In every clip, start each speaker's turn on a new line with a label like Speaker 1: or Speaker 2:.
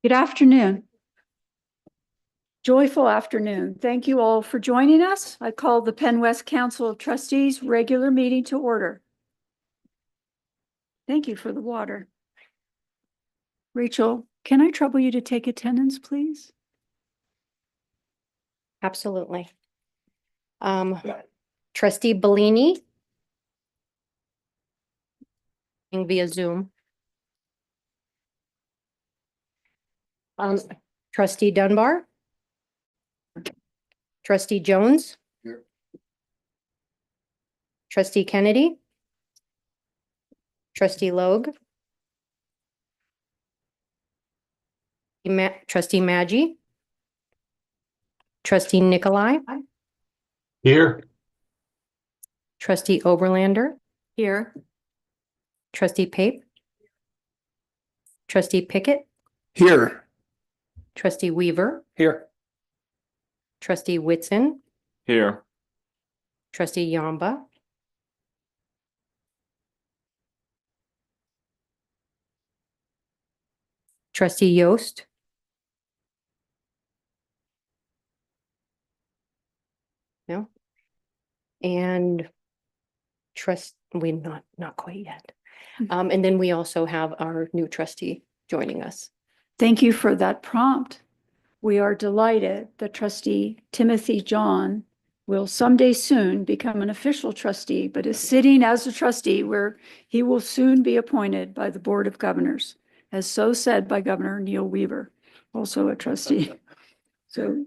Speaker 1: Good afternoon. Joyful afternoon. Thank you all for joining us. I call the Penn West Council of Trustees regular meeting to order. Thank you for the water. Rachel, can I trouble you to take attendance, please?
Speaker 2: Absolutely. Trustee Bellini. Via Zoom. Trustee Dunbar. Trustee Jones.
Speaker 3: Here.
Speaker 2: Trustee Kennedy. Trustee Logue. Trustee Maggi. Trustee Nikolai.
Speaker 3: Here.
Speaker 2: Trustee Oberlander.
Speaker 1: Here.
Speaker 2: Trustee Pape. Trustee Pickett.
Speaker 3: Here.
Speaker 2: Trustee Weaver.
Speaker 3: Here.
Speaker 2: Trustee Whitson.
Speaker 3: Here.
Speaker 2: Trustee Yamba. Trustee Yost. No. And we not quite yet. And then we also have our new trustee joining us.
Speaker 1: Thank you for that prompt. We are delighted that Trustee Timothy John will someday soon become an official trustee, but is sitting as a trustee where he will soon be appointed by the Board of Governors, as so said by Governor Neil Weaver, also a trustee. So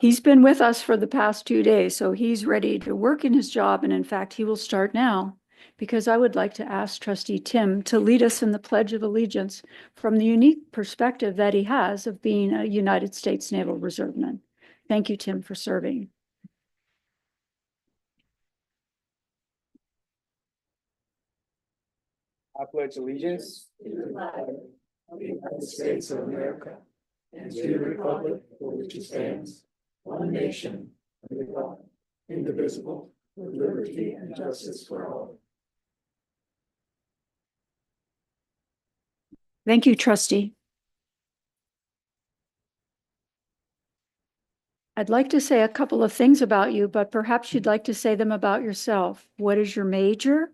Speaker 1: he's been with us for the past 2 days, so he's ready to work in his job. And in fact, he will start now, because I would like to ask Trustee Tim to lead us in the Pledge of Allegiance from the unique perspective that he has of being a United States Naval Reserveman. Thank you, Tim, for serving.
Speaker 4: I pledge allegiance to the flag of the United States of America and to the republic for which it stands, one nation, under God, indivisible, with liberty and justice for all.
Speaker 1: Thank you, Trustee. I'd like to say a couple of things about you, but perhaps you'd like to say them about yourself. What is your major?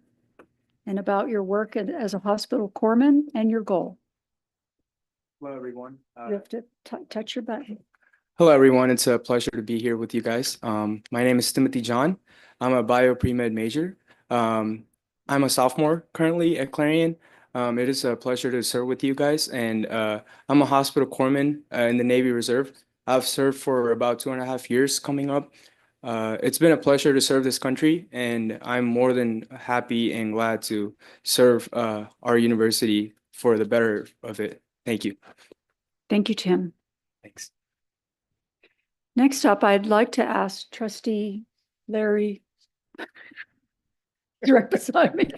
Speaker 1: And about your work as a hospital corpsman and your goal.
Speaker 4: Hello, everyone.
Speaker 1: You have to touch your button.
Speaker 4: Hello, everyone. It's a pleasure to be here with you guys. My name is Timothy John. I'm a bio pre-med major. I'm a sophomore currently at Clarion. It is a pleasure to serve with you guys. And I'm a hospital corpsman in the Navy Reserve. I've served for about 2.5 years coming up. It's been a pleasure to serve this country, and I'm more than happy and glad to serve our university for the better of it. Thank you.
Speaker 1: Thank you, Tim.
Speaker 4: Thanks.
Speaker 1: Next up, I'd like to ask Trustee Larry, right beside me,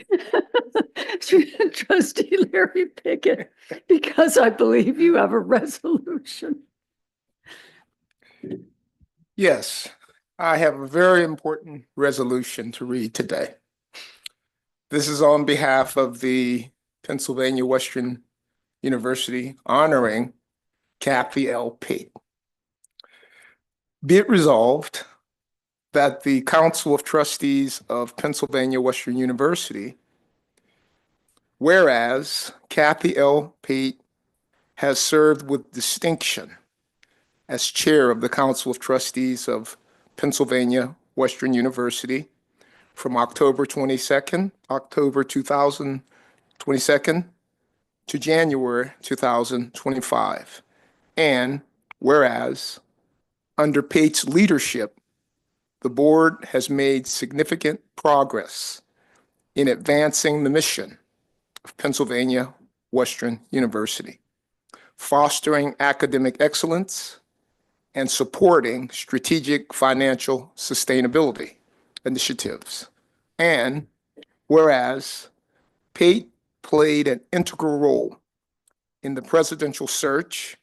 Speaker 1: Trustee Larry Pickett, because I believe you have a resolution.
Speaker 5: Yes, I have a very important resolution to read today. This is on behalf of the Pennsylvania Western University honoring Kathy L. Pate. Be it resolved that the Council of Trustees of Pennsylvania Western University, whereas Kathy L. Pate has served with distinction as chair of the Council of Trustees of Pennsylvania Western University from October 2022 to January 2025. And whereas under Pate's leadership, the board has made significant progress in advancing the mission of Pennsylvania Western University, fostering academic excellence and supporting strategic financial sustainability initiatives. And whereas Pate played an integral role in the presidential search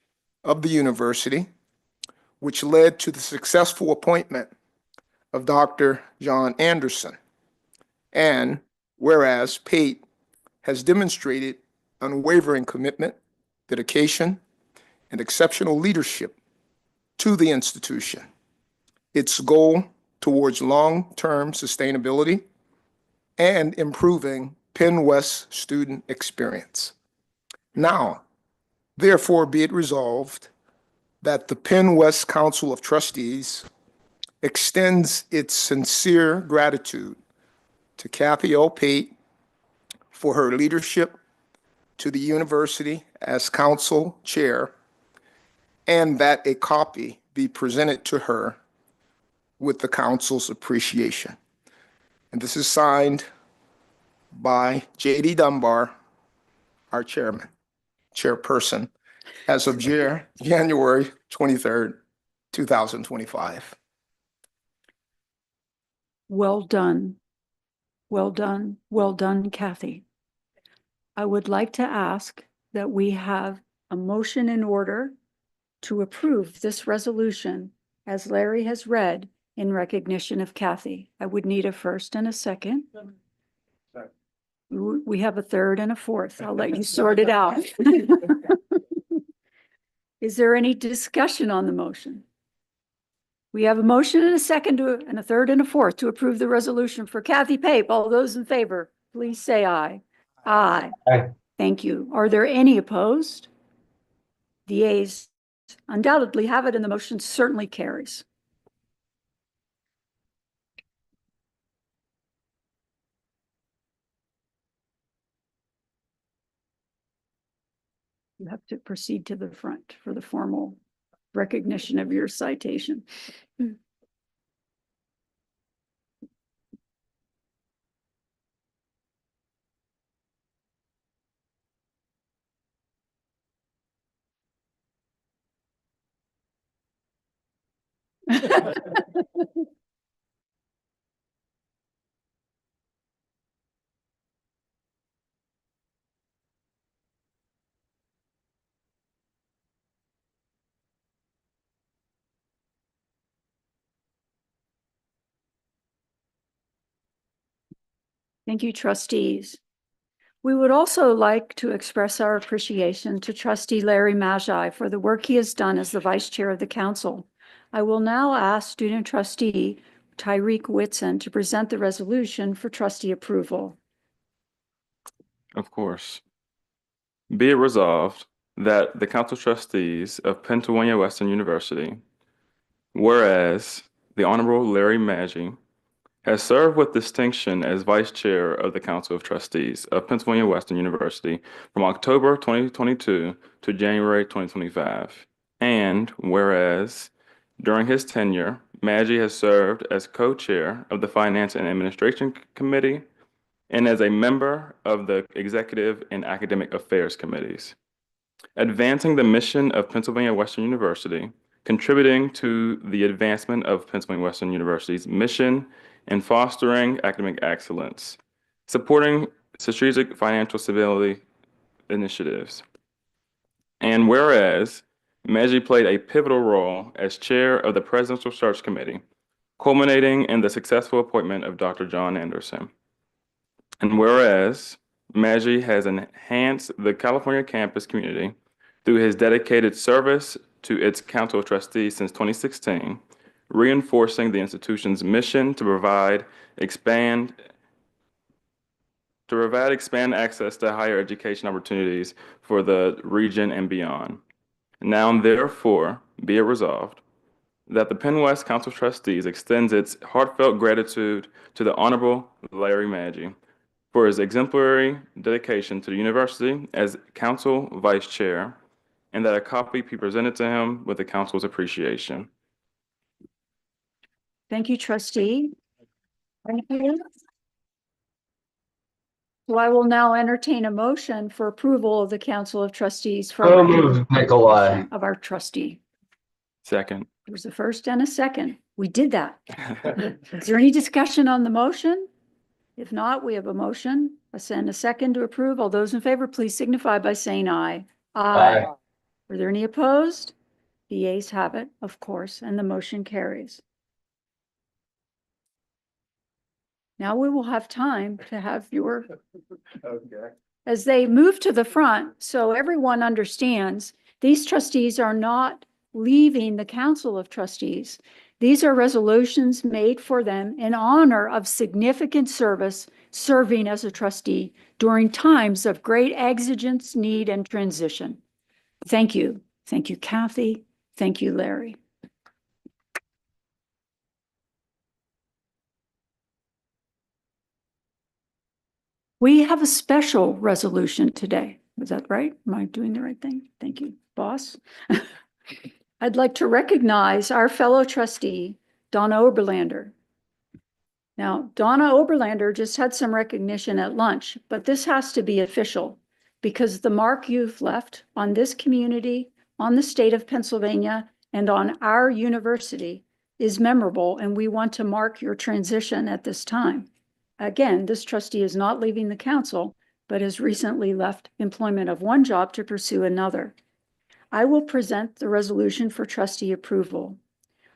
Speaker 5: of the university, which led to the successful appointment of Dr. John Anderson. And whereas Pate has demonstrated unwavering commitment, dedication, and exceptional leadership to the institution, its goal towards long-term sustainability and improving Penn West student experience. Now, therefore, be it resolved that the Penn West Council of Trustees extends its sincere gratitude to Kathy L. Pate for her leadership to the university as council chair, and that a copy be presented to her with the council's appreciation. And this is signed by J.D. Dunbar, our chairperson, as of January 23rd, 2025.
Speaker 1: Well done. Well done. Well done, Kathy. I would like to ask that we have a motion in order to approve this resolution as Larry has read in recognition of Kathy. I would need a first and a second. We have a third and a fourth. I'll let you sort it out. Is there any discussion on the motion? We have a motion and a second and a third and a fourth to approve the resolution for Kathy Pape. All those in favor, please say aye. Aye.
Speaker 3: Aye.
Speaker 1: Thank you. Are there any opposed? The ayes undoubtedly have it, and the motion certainly carries. You have to proceed to the front for the formal recognition of your citation. Thank you, trustees. We would also like to express our appreciation to Trustee Larry Magi for the work he has done as the Vice Chair of the Council. I will now ask Student Trustee Tyreek Whitson to present the resolution for trustee approval.
Speaker 3: Of course. Be it resolved that the Council of Trustees of Pennsylvania Western University, whereas the Honorable Larry Maggi has served with distinction as Vice Chair of the Council of Trustees of Pennsylvania Western University from October 2022 to January 2025. And whereas during his tenure, Maggi has served as co-chair of the Finance and Administration Committee and as a member of the Executive and Academic Affairs Committees, advancing the mission of Pennsylvania Western University, contributing to the advancement of Pennsylvania Western University's mission and fostering academic excellence, supporting strategic financial stability initiatives. And whereas Maggi played a pivotal role as chair of the Presidential Search Committee, culminating in the successful appointment of Dr. John Anderson. And whereas Maggi has enhanced the California campus community through his dedicated service to its Council of Trustees since 2016, reinforcing the institution's mission expand access to higher education opportunities for the region and beyond. Now and therefore be it resolved that the Penn West Council of Trustees extends its heartfelt gratitude to the Honorable Larry Maggi for his exemplary dedication to the university as Council Vice Chair, and that a copy be presented to him with the Council's appreciation.
Speaker 1: Thank you, trustee. Thank you. So I will now entertain a motion for approval of the Council of Trustees for
Speaker 6: So moved, Nikolai.
Speaker 1: of our trustee.
Speaker 3: Second.
Speaker 1: There's a first and a second. We did that. Is there any discussion on the motion? If not, we have a motion, a second to approve. All those in favor, please signify by saying aye.
Speaker 6: Aye.
Speaker 1: Are there any opposed? The ayes have it, of course, and the motion carries. Now we will have time to have your, as they move to the front, so everyone understands, these trustees are not leaving the Council of Trustees. These are resolutions made for them in honor of significant service serving as a trustee during times of great exigence, need, and transition. Thank you. Thank you, Kathy. Thank you, Larry. We have a special resolution today. Is that right? Am I doing the right thing? Thank you, boss. I'd like to recognize our fellow trustee, Donna Oberlander. Now, Donna Oberlander just had some recognition at lunch, but this has to be official because the mark you've left on this community, on the state of Pennsylvania, and on our university is memorable, and we want to mark your transition at this time. Again, this trustee is not leaving the council, but has recently left employment of one job to pursue another. I will present the resolution for trustee approval.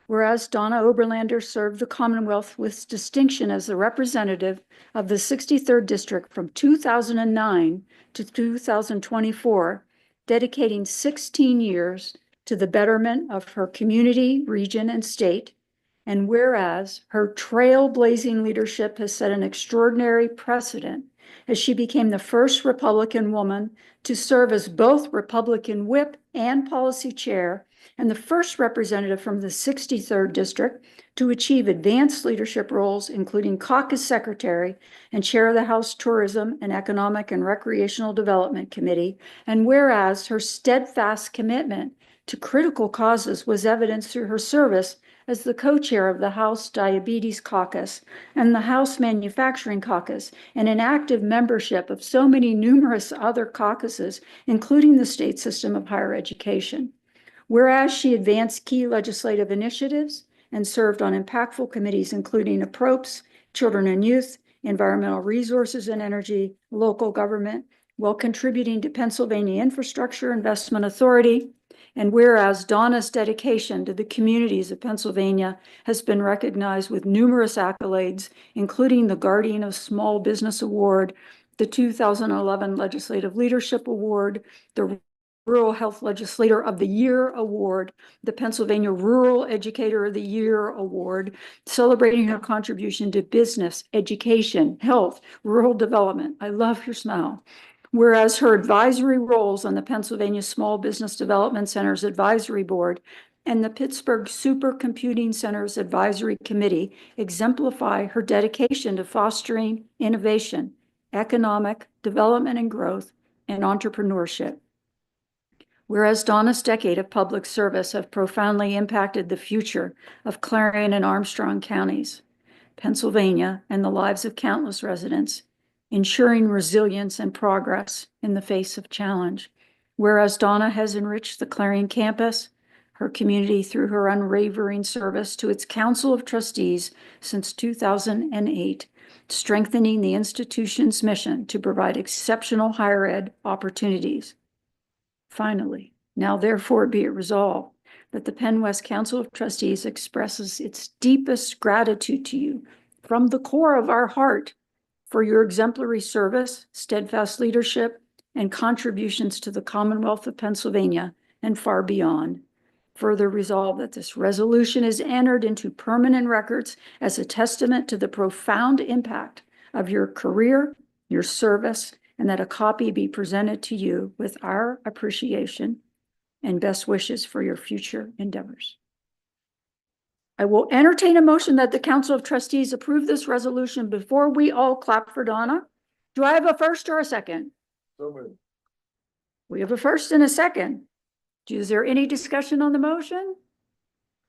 Speaker 1: Whereas Donna Oberlander served the Commonwealth with distinction as the representative of the 63rd District from 2009 to 2024, dedicating 16 years to the betterment of her community, region, and state. And whereas her trailblazing leadership has set an extraordinary precedent as she became the first Republican woman to serve as both Republican whip and policy chair, and the first representative from the 63rd District to achieve advanced leadership roles, including caucus secretary and chair of the House Tourism and Economic and Recreational Development Committee. And whereas her steadfast commitment to critical causes was evidenced through her service as the co-chair of the House Diabetes Caucus and the House Manufacturing Caucus, and an active membership of so many numerous other caucuses, including the state system of higher education. Whereas she advanced key legislative initiatives and served on impactful committees, including APROPS, Children and Youth, Environmental Resources and Energy, Local Government, while contributing to Pennsylvania Infrastructure Investment Authority. And whereas Donna's dedication to the communities of Pennsylvania has been recognized with numerous accolades, including the Guardian of Small Business Award, the 2011 Legislative Leadership Award, the Rural Health Legislator of the Year Award, the Pennsylvania Rural Educator of the Year Award, celebrating her contribution to business, education, health, rural development. I love your smile. Whereas her advisory roles on the Pennsylvania Small Business Development Center's Advisory Board and the Pittsburgh Supercomputing Center's Advisory Committee exemplify her dedication to fostering innovation, economic development and growth, and entrepreneurship. Whereas Donna's decade of public service have profoundly impacted the future of Clarion and Armstrong counties, Pennsylvania, and the lives of countless residents, ensuring resilience and progress in the face of challenge. Whereas Donna has enriched the Clarion campus, her community through her unwavering service to its Council of Trustees since 2008, strengthening the institution's mission to provide exceptional higher ed opportunities. Finally, now therefore be it resolved that the Penn West Council of Trustees expresses its deepest gratitude to you from the core of our heart for your exemplary service, steadfast leadership, and contributions to the Commonwealth of Pennsylvania and far beyond. Further resolved that this resolution is entered into permanent records as a testament to the profound impact of your career, your service, and that a copy be presented to you with our appreciation and best wishes for your future endeavors. I will entertain a motion that the Council of Trustees approve this resolution before we all clap for Donna. Do I have a first or a second?
Speaker 5: So moved.
Speaker 1: We have a first and a second. Is there any discussion on the motion?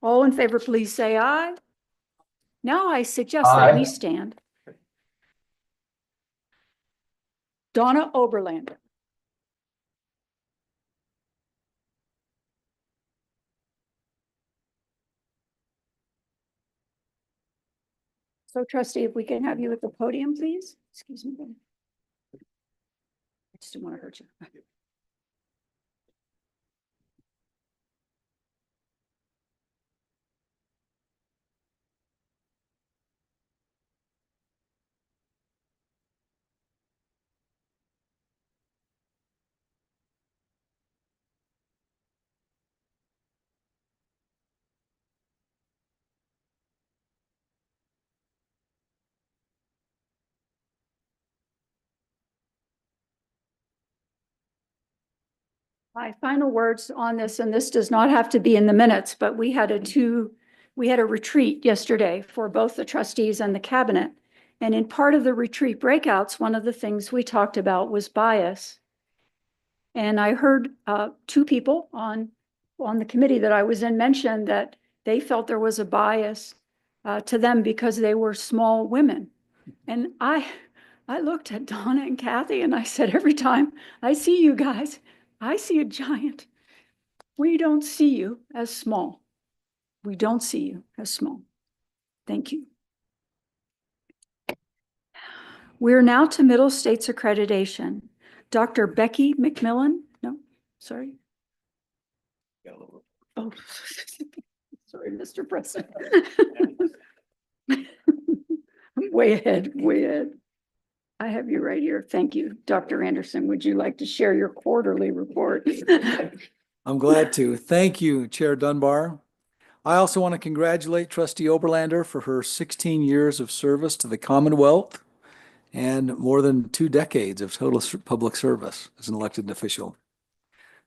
Speaker 1: All in favor, please say aye. Now I suggest that we
Speaker 6: Aye.
Speaker 1: stand. Donna Oberlander. So trustee, if we can have you at the podium, please. Excuse me. I just didn't want to hurt you. My final words on this, and this does not have to be in the minutes, but we had a retreat yesterday for both the trustees and the cabinet. And in part of the retreat breakouts, one of the things we talked about was bias. And I heard two people on the committee that I was in mention that they felt there was a bias to them because they were small women. And I looked at Donna and Kathy and I said, every time I see you guys, I see a giant. We don't see you as small. We don't see you as small. Thank you. We're now to Middle States accreditation. Dr. Becky McMillan, no, sorry. Oh, sorry, Mr. President. Way ahead, way ahead. I have you right here. Thank you. Dr. Anderson, would you like to share your quarterly report?
Speaker 7: I'm glad to. Thank you, Chair Dunbar. I also want to congratulate Trustee Oberlander for her 16 years of service to the Commonwealth and more than 2 decades of total public service as an elected official.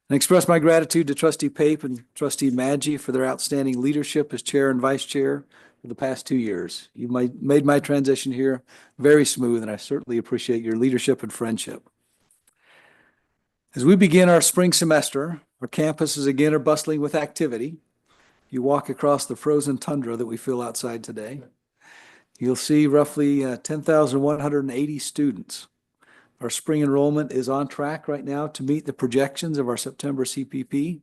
Speaker 7: And express my gratitude to Trustee Pape and Trustee Maggi for their outstanding leadership as chair and vice chair for the past 2 years. You've made my transition here very smooth, and I certainly appreciate your leadership and friendship. As we begin our spring semester, our campuses again are bustling with activity. You walk across the frozen tundra that we feel outside today. You'll see roughly 10,180 students. Our spring enrollment is on track right now to meet the projections of our September CPP.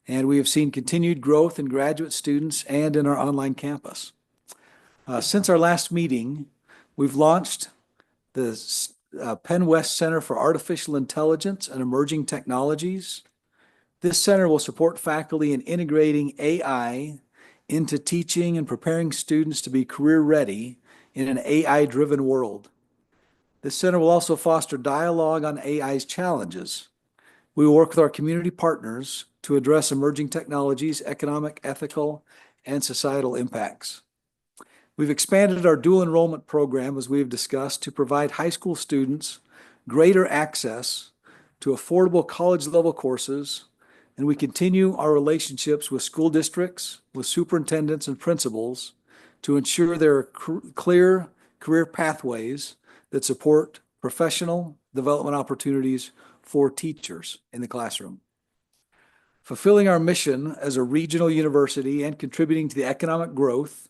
Speaker 7: And we have seen continued growth in graduate students and in our online campus. Since our last meeting, we've launched the Penn West Center for Artificial Intelligence and Emerging Technologies. This center will support faculty in integrating AI into teaching and preparing students to be career ready in an AI-driven world. This center will also foster dialogue on AI's challenges. We will work with our community partners to address emerging technologies, economic, ethical, and societal impacts. We've expanded our dual enrollment program, as we have discussed, to provide high school students greater access to affordable college-level courses, and we continue our relationships with school districts, with superintendents and principals to ensure there are clear career pathways that support professional development opportunities for teachers in the classroom. Fulfilling our mission as a regional university and contributing to the economic growth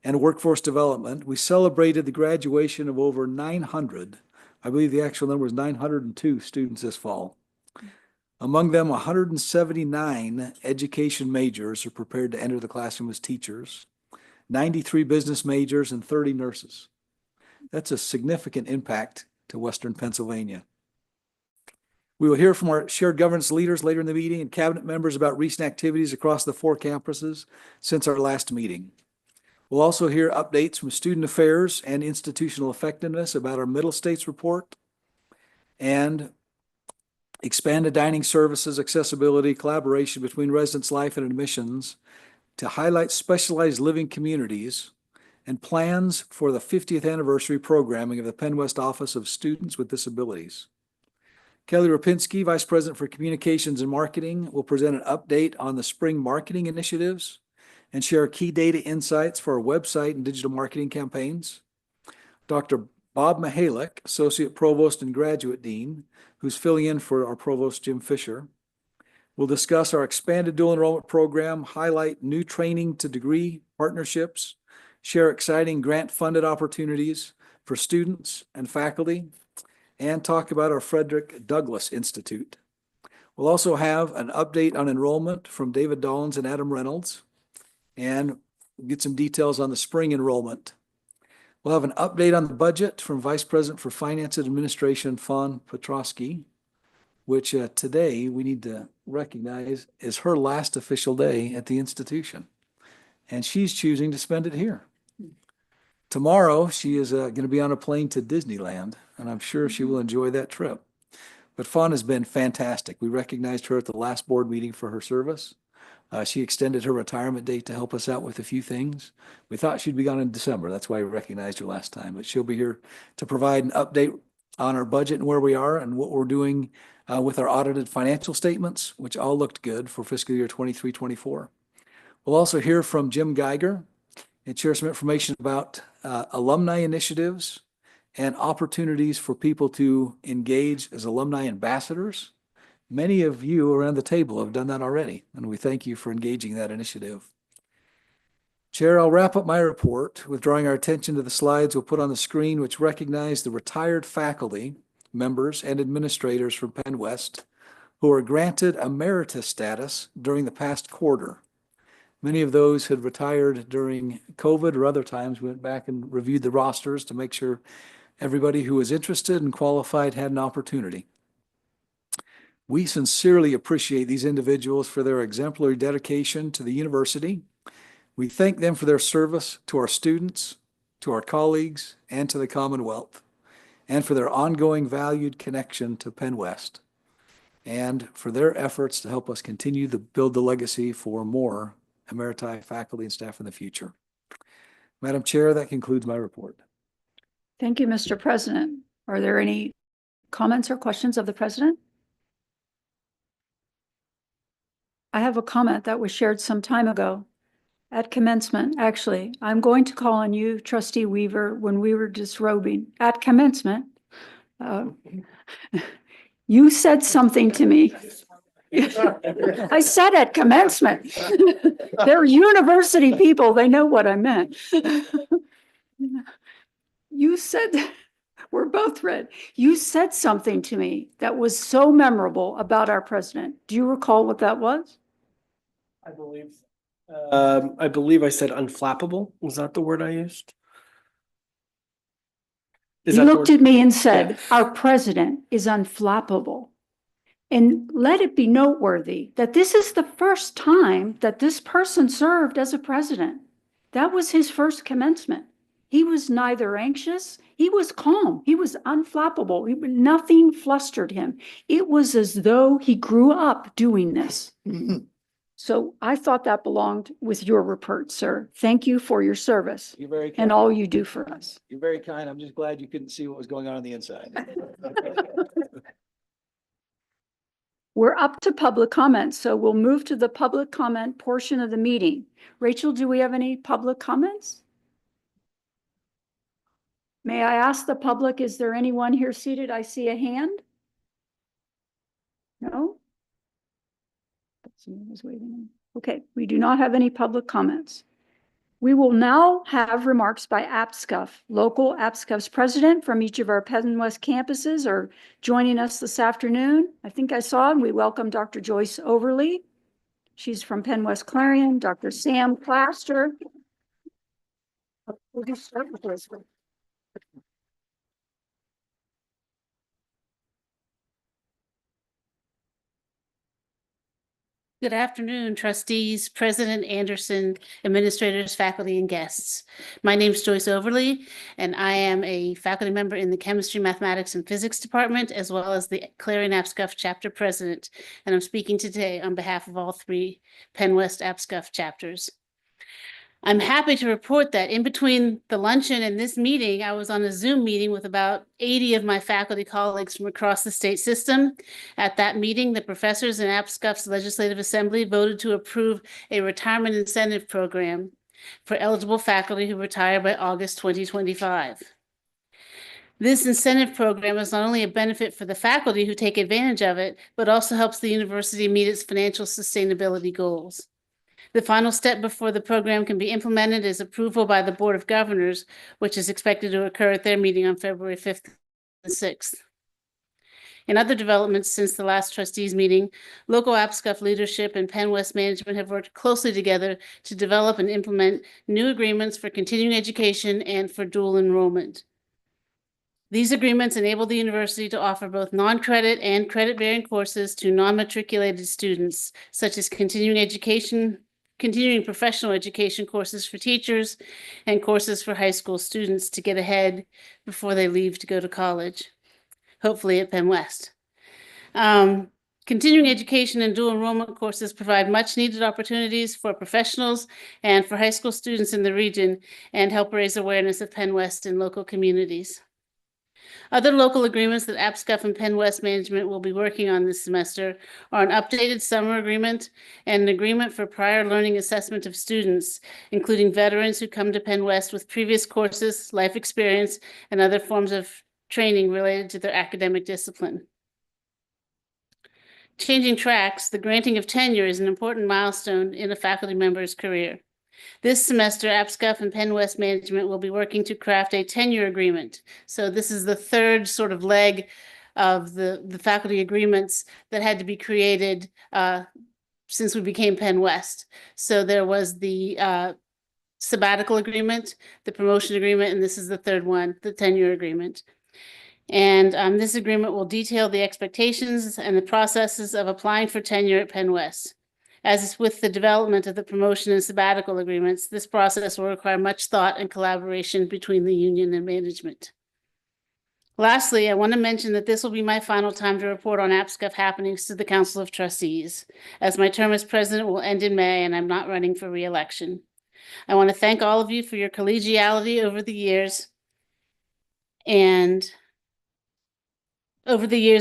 Speaker 7: and workforce development, we celebrated the graduation of over 900, I believe the actual number is 902 students this fall. Among them, 179 education majors are prepared to enter the classroom as teachers, 93 business majors, and 30 nurses. That's a significant impact to Western Pennsylvania. We will hear from our shared governance leaders later in the meeting and cabinet members about recent activities across the 4 campuses since our last meeting. We'll also hear updates from student affairs and institutional effectiveness about our Middle States report. And expanded dining services, accessibility, collaboration between residence life and admissions to highlight specialized living communities and plans for the 50th anniversary programming of the Penn West Office of Students with Disabilities. Kelly Rapinski, Vice President for Communications and Marketing, will present an update on the spring marketing initiatives and share key data insights for our website and digital marketing campaigns. Dr. Bob Mihalik, Associate Provost and Graduate Dean, who's filling in for our Provost Jim Fisher, will discuss our expanded dual enrollment program, highlight new training to degree partnerships, share exciting grant-funded opportunities for students and faculty, and talk about our Frederick Douglass Institute. We'll also have an update on enrollment from David Dollins and Adam Reynolds, and get some details on the spring enrollment. We'll have an update on the budget from Vice President for Finance and Administration, Fawn Petrosky, which today we need to recognize is her last official day at the institution. And she's choosing to spend it here. Tomorrow, she is going to be on a plane to Disneyland, and I'm sure she will enjoy that trip. But Fawn has been fantastic. We recognized her at the last board meeting for her service. She extended her retirement date to help us out with a few things. We thought she'd be gone in December. That's why we recognized her last time. But she'll be here to provide an update on our budget and where we are and what we're doing with our audited financial statements, which all looked good for fiscal year 23-24. We'll also hear from Jim Geiger and share some information about alumni initiatives and opportunities for people to engage as alumni ambassadors. Many of you around the table have done that already, and we thank you for engaging that initiative. Chair, I'll wrap up my report with drawing our attention to the slides we'll put on the screen, which recognize the retired faculty, members, and administrators from Penn West who were granted emeritus status during the past quarter. Many of those had retired during COVID or other times. We went back and reviewed the rosters to make sure everybody who was interested and qualified had an opportunity. We sincerely appreciate these individuals for their exemplary dedication to the university. We thank them for their service to our students, to our colleagues, and to the Commonwealth, and for their ongoing valued connection to Penn West, and for their efforts to help us continue to build the legacy for more emeriti faculty and staff in the future. Madam Chair, that concludes my report.
Speaker 1: Thank you, Mr. President. Are there any comments or questions of the president? I have a comment that was shared some time ago at commencement. Actually, I'm going to call on you, Trustee Weaver, when we were disrobing at commencement. You said something to me. I said at commencement. They're university people. They know what I meant. You said, we're both red. You said something to me that was so memorable about our president. Do you recall what that was?
Speaker 8: I believe I said unflappable. Was that the word I used?
Speaker 1: You looked at me and said, our president is unflappable. And let it be noteworthy that this is the first time that this person served as a president. That was his first commencement. He was neither anxious, he was calm, he was unflappable. Nothing flustered him. It was as though he grew up doing this. So I thought that belonged with your report, sir. Thank you for your service
Speaker 7: You're very kind.
Speaker 1: and all you do for us.
Speaker 7: You're very kind. I'm just glad you couldn't see what was going on the inside.
Speaker 1: We're up to public comments, so we'll move to the public comment portion of the meeting. Rachel, do we have any public comments? May I ask the public, is there anyone here seated? I see a hand. No? Someone was waving. Okay, we do not have any public comments. We will now have remarks by APSCUF. Local APSCUF's president from each of our Penn West campuses are joining us this afternoon. I think I saw, and we welcome Dr. Joyce Overly. She's from Penn West Clarion, Dr. Sam Plaster. We'll just start with this one.
Speaker 9: Good afternoon, trustees, President Anderson, administrators, faculty, and guests. My name is Joyce Overly, and I am a faculty member in the Chemistry, Mathematics, and Physics Department, as well as the Clarion APSCUF chapter president. And I'm speaking today on behalf of all three Penn West APSCUF chapters. I'm happy to report that in between the luncheon and this meeting, I was on a Zoom meeting with about 80 of my faculty colleagues from across the state system. At that meeting, the professors in APSCUF's Legislative Assembly voted to approve a retirement incentive program for eligible faculty who retire by August 2025. This incentive program is not only a benefit for the faculty who take advantage of it, but also helps the university meet its financial sustainability goals. The final step before the program can be implemented is approval by the Board of Governors, which is expected to occur at their meeting on February 5th and 6th. In other developments since the last trustees meeting, local APSCUF leadership and Penn West management have worked closely together to develop and implement new agreements for continuing education and for dual enrollment. These agreements enable the university to offer both non-credit and credit-bearing courses to non-matriculated students, such as continuing professional education courses for teachers and courses for high school students to get ahead before they leave to go to college, hopefully at Penn West. Continuing education and dual enrollment courses provide much needed opportunities for professionals and for high school students in the region and help raise awareness of Penn West in local communities. Other local agreements that APSCUF and Penn West management will be working on this semester are an updated summer agreement and an agreement for prior learning assessment of students, including veterans who come to Penn West with previous courses, life experience, and other forms of training related to their academic discipline. Changing tracks, the granting of tenure is an important milestone in a faculty member's career. This semester, APSCUF and Penn West management will be working to craft a tenure agreement. So this is the third sort of leg of the faculty agreements that had to be created since we became Penn West. So there was the sabbatical agreement, the promotion agreement, and this is the third one, the tenure agreement. And this agreement will detail the expectations and the processes of applying for tenure at Penn West. As with the development of the promotion and sabbatical agreements, this process will require much thought and collaboration between the union and management. Lastly, I want to mention that this will be my final time to report on APSCUF happenings to the Council of Trustees, as my term as president will end in May and I'm not running for re-election. I want to thank all of you for your collegiality over the years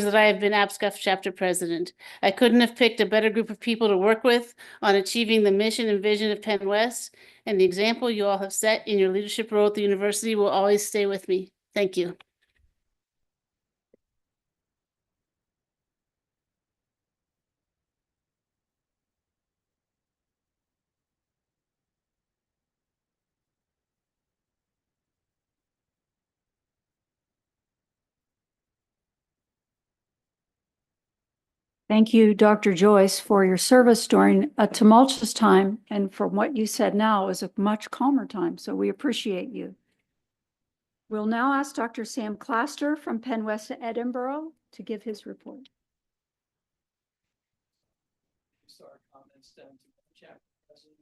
Speaker 9: that I have been APSCUF chapter president. I couldn't have picked a better group of people to work with on achieving the mission and vision of Penn West, and the example you all have set in your leadership role at the university will always stay with me. Thank you.
Speaker 1: Thank you, Dr. Joyce, for your service during a tumultuous time. And from what you said now is a much calmer time. So we appreciate you. We'll now ask Dr. Sam Claster from Penn West Edinburgh to give his report.
Speaker 7: Start comments down to the chapter president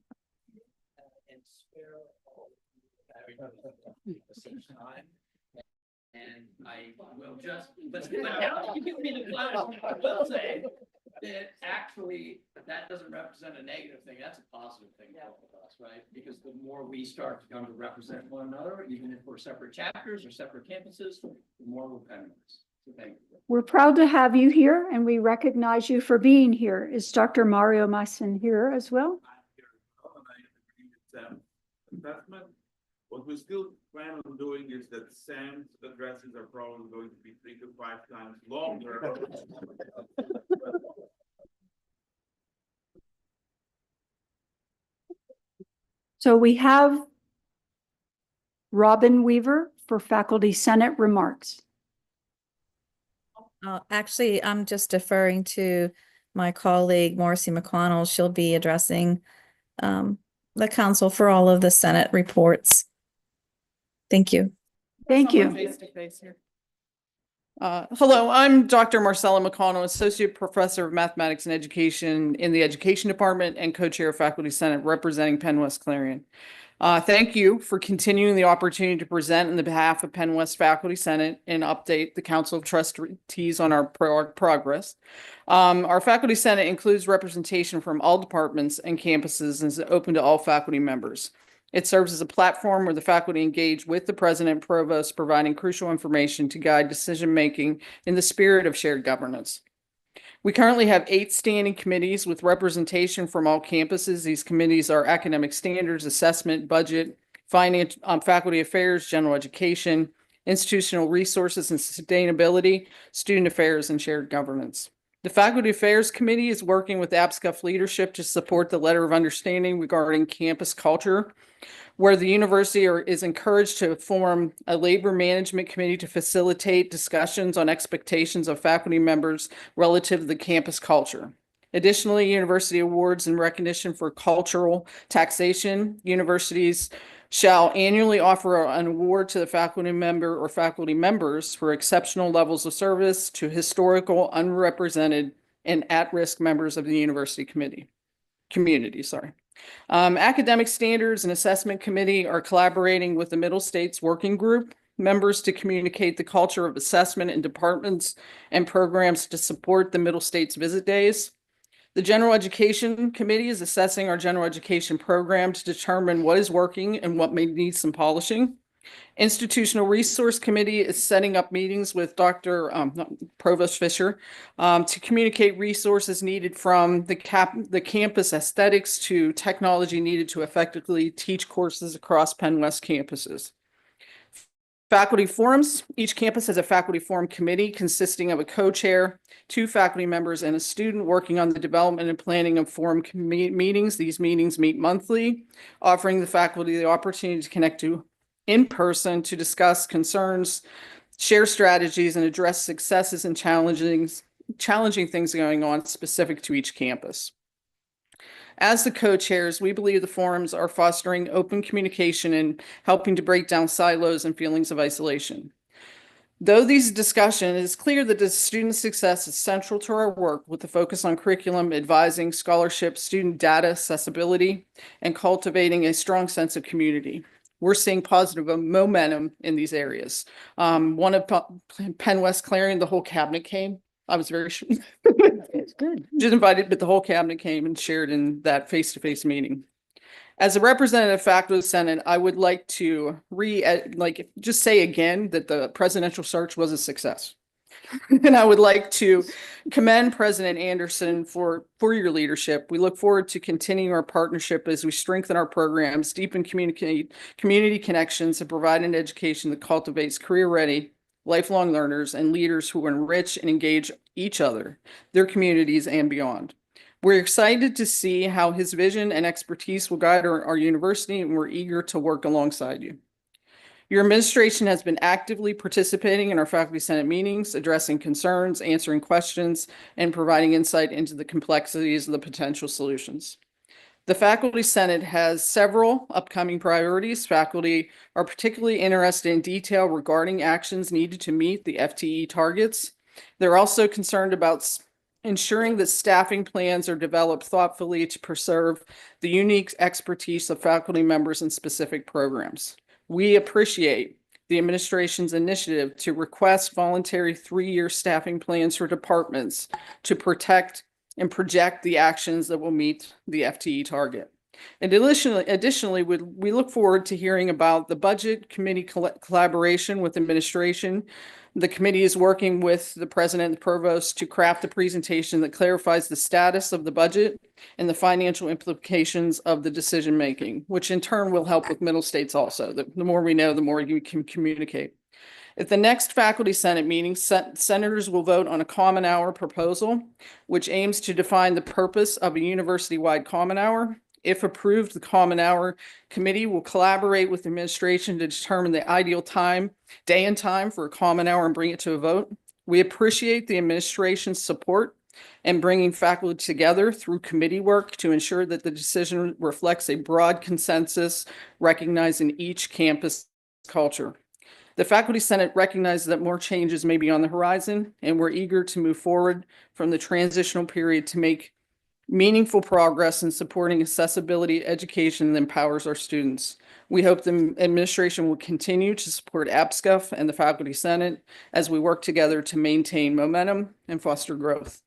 Speaker 7: and spare all the time. And I will just, but you give me the flower. I will say that actually that doesn't represent a negative thing. That's a positive thing for all of us, right? Because the more we start to come to represent one another, even if we're separate chapters or separate campuses, the more we'll benefit. So thank you.
Speaker 1: We're proud to have you here and we recognize you for being here. Is Dr. Mario Mason here as well?
Speaker 10: I'm here as well, and I agree with Sam's assessment. What we still plan on doing is that Sam's addresses are probably going to be 3 to 5 times longer.
Speaker 1: So we have Robin Weaver for Faculty Senate remarks.
Speaker 11: Actually, I'm just deferring to my colleague, Marcy McConnell. She'll be addressing the council for all of the Senate reports. Thank you.
Speaker 1: Thank you.
Speaker 8: Face to face here.
Speaker 12: Hello, I'm Dr. Marcella McConnell, Associate Professor of Mathematics and Education in the Education Department and Co-Chair of Faculty Senate representing Penn West Clarion. Thank you for continuing the opportunity to present on the behalf of Penn West Faculty Senate and update the Council of Trustees on our progress. Our Faculty Senate includes representation from all departments and campuses and is open to all faculty members. It serves as a platform where the faculty engage with the president and provost, providing crucial information to guide decision-making in the spirit of shared governance. We currently have 8 standing committees with representation from all campuses. These committees are academic standards, assessment, budget, finance, faculty affairs, general education, institutional resources and sustainability, student affairs, and shared governance. The Faculty Affairs Committee is working with APSCUF leadership to support the letter of understanding regarding campus culture, where the university is encouraged to form a labor management committee to facilitate discussions on expectations of faculty members relative to the campus culture. Additionally, university awards in recognition for cultural taxation, universities shall annually offer an award to the faculty member or faculty members for exceptional levels of service to historical, unrepresented, and at-risk members of the university community. Academic Standards and Assessment Committee are collaborating with the Middle States Working Group members to communicate the culture of assessment in departments and programs to support the Middle States Visit Days. The General Education Committee is assessing our general education program to determine what is working and what may need some polishing. Institutional Resource Committee is setting up meetings with Provost Fisher to communicate resources needed from the campus aesthetics to technology needed to effectively teach courses across Penn West campuses. Faculty forums. Each campus has a faculty forum committee consisting of a co-chair, 2 faculty members, and a student working on the development and planning of forum meetings. These meetings meet monthly, offering the faculty the opportunity to connect in person to discuss concerns, share strategies, and address successes and challenging things going on specific to each campus. As the co-chairs, we believe the forums are fostering open communication and helping to break down silos and feelings of isolation. Though these discussions, it is clear that the student success is central to our work with the focus on curriculum, advising, scholarship, student data accessibility, and cultivating a strong sense of community. We're seeing positive momentum in these areas. One of Penn West Clarion, the whole cabinet came. I was very sure.
Speaker 1: It's good.
Speaker 12: Just invited, but the whole cabinet came and shared in that face-to-face meeting. As a representative faculty senate, I would like to just say again that the presidential search was a success. And I would like to commend President Anderson for your leadership. We look forward to continuing our partnership as we strengthen our programs, deepen community connections, and provide an education that cultivates career-ready, lifelong learners and leaders who enrich and engage each other, their communities, and beyond. We're excited to see how his vision and expertise will guide our university, and we're eager to work alongside you. Your administration has been actively participating in our Faculty Senate meetings, addressing concerns, answering questions, and providing insight into the complexities of the potential solutions. The Faculty Senate has several upcoming priorities. Faculty are particularly interested in detail regarding actions needed to meet the FTE targets. They're also concerned about ensuring that staffing plans are developed thoughtfully to preserve the unique expertise of faculty members in specific programs. We appreciate the administration's initiative to request voluntary 3-year staffing plans for departments to protect and project the actions that will meet the FTE target. And additionally, we look forward to hearing about the budget committee collaboration with administration. The committee is working with the president and the provost to craft a presentation that clarifies the status of the budget and the financial implications of the decision making, which in turn will help with Middle States also. The more we know, the more you can communicate. At the next Faculty Senate meeting, senators will vote on a common hour proposal, which aims to define the purpose of a university-wide common hour. If approved, the Common Hour Committee will collaborate with the administration to determine the ideal day and time for a Common Hour and bring it to a vote. We appreciate the administration's support in bringing faculty together through committee work to ensure that the decision reflects a broad consensus recognizing each campus culture. The Faculty Senate recognizes that more changes may be on the horizon, and we're eager to move forward from the transitional period to make meaningful progress in supporting accessibility education that empowers our students. We hope the administration will continue to support APSCUF and the Faculty Senate as we work together to maintain momentum and foster growth.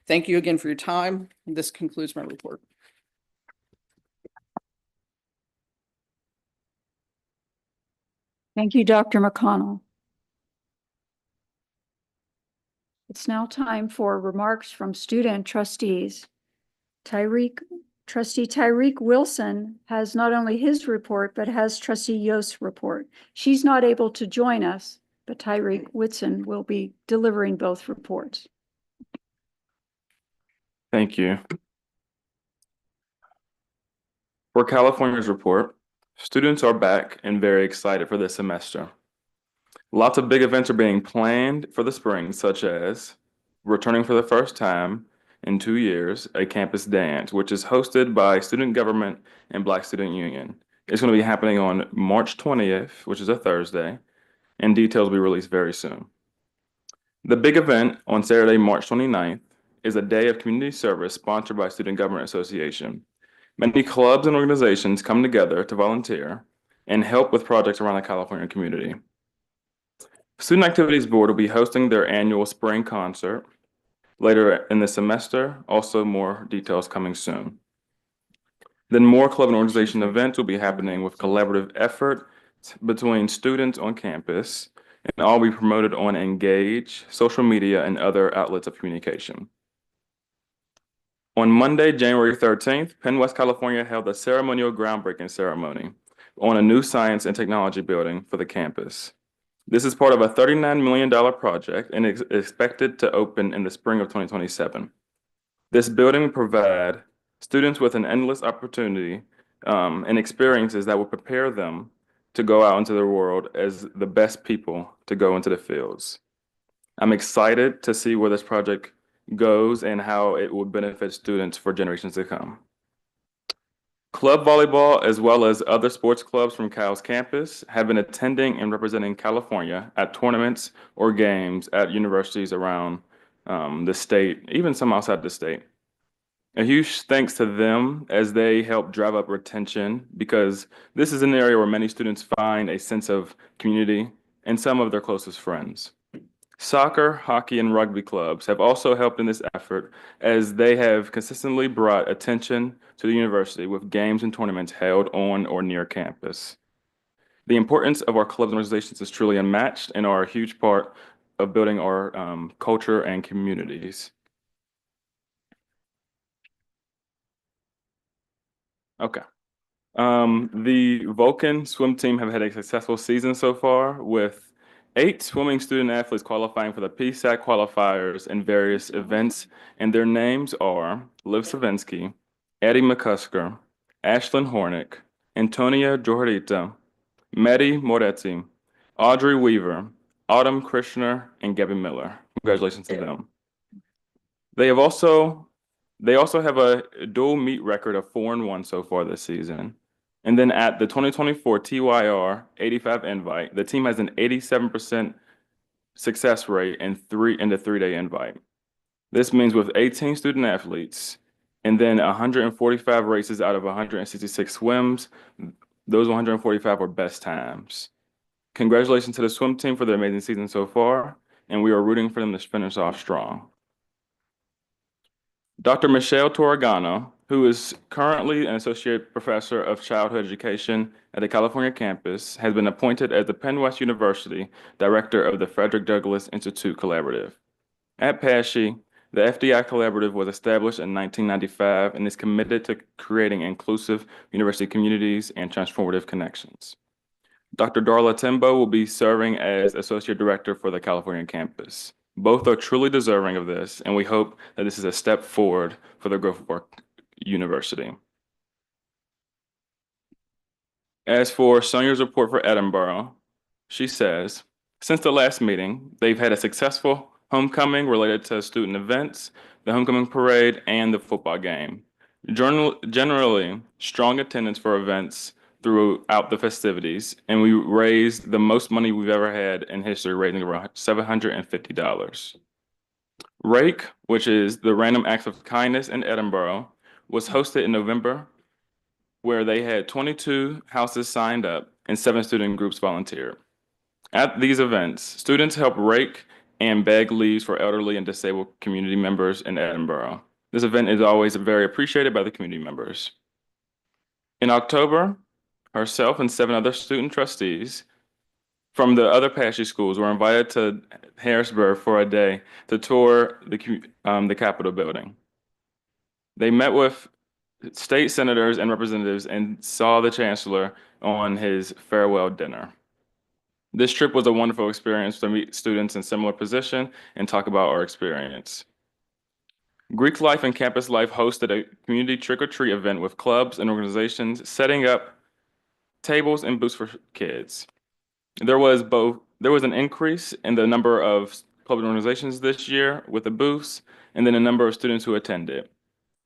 Speaker 12: Thank you again for your time. This concludes my report.
Speaker 1: Thank you, Dr. McConnell. It's now time for remarks from student trustees. Trustee Tyreek Wilson has not only his report, but has Trustee Yost's report. She's not able to join us, but Tyreek Wilson will be delivering both reports.
Speaker 3: Thank you. For California's report, students are back and very excited for this semester. Lots of big events are being planned for the spring, such as returning for the first time in 2 years, a campus dance, which is hosted by Student Government and Black Student Union. It's going to be happening on March 20th, which is a Thursday, and details will be released very soon. The big event on Saturday, March 29th, is a day of community service sponsored by Student Government Association. Many clubs and organizations come together to volunteer and help with projects around the California community. Student Activities Board will be hosting their annual spring concert later in the semester. Also, more details coming soon. Then more club and organization events will be happening with collaborative effort between students on campus, and all will be promoted on Engage, social media, and other outlets of communication. On Monday, January 13th, Penn West California held a ceremonial groundbreaking ceremony on a new science and technology building for the campus. This is part of a $39 million project and is expected to open in the spring of 2027. This building will provide students with an endless opportunity and experiences that will prepare them to go out into the world as the best people to go into the fields. I'm excited to see where this project goes and how it will benefit students for generations to come. Club volleyball, as well as other sports clubs from Cal's campus, have been attending and representing California at tournaments or games at universities around the state, even some outside the state. A huge thanks to them as they help drive up retention, because this is an area where many students find a sense of community and some of their closest friends. Soccer, hockey, and rugby clubs have also helped in this effort, as they have consistently brought attention to the university with games and tournaments held on or near campus. The importance of our clubs and organizations is truly unmatched and are a huge part of building our culture and communities. Okay. The Vulcan swim team have had a successful season so far, with 8 swimming student athletes qualifying for the PSAC qualifiers in various events, and their names are Liv Savinsky, Eddie McCusker, Ashlyn Hornick, Antonia Johorita, Medi Moretti, Audrey Weaver, Autumn Krishner, and Gabby Miller. Congratulations to them. They also have a dual meet record of 4-1 so far this season. And then at the 2024 TYR 85 invite, the team has an 87% success rate in the 3-day invite. This means with 18 student athletes and then 145 races out of 166 swims, those 145 were best times. Congratulations to the swim team for their amazing season so far, and we are rooting for them to finish off strong. Dr. Michelle Torregano, who is currently an associate professor of childhood education at the California campus, has been appointed as the Penn West University director of the Frederick Douglass Institute Collaborative. At PASHE, the FDI Collaborative was established in 1995 and is committed to creating inclusive university communities and transformative connections. Dr. Darla Timbo will be serving as associate director for the California campus. Both are truly deserving of this, and we hope that this is a step forward for the growth of our university. As for Sonia's report for Edinburgh, she says, since the last meeting, they've had a successful homecoming related to student events, the homecoming parade, and the football game. Generally, strong attendance for events throughout the festivities, and we raised the most money we've ever had in history, raising around $750. Rake, which is the Random Acts of Kindness in Edinburgh, was hosted in November, where they had 22 houses signed up and 7 student groups volunteered. At these events, students help rake and bag leaves for elderly and disabled community members in Edinburgh. This event is always very appreciated by the community members. In October, herself and 7 other student trustees from the other Patsy schools were invited to Harrisburg for a day to tour the Capitol building. They met with state senators and representatives and saw the chancellor on his farewell dinner. This trip was a wonderful experience to meet students in similar position and talk about our experience. Greek Life and Campus Life hosted a community trick-or-treat event with clubs and organizations setting up tables and booths for kids. There was an increase in the number of club and organizations this year with the booths, and then a number of students who attended.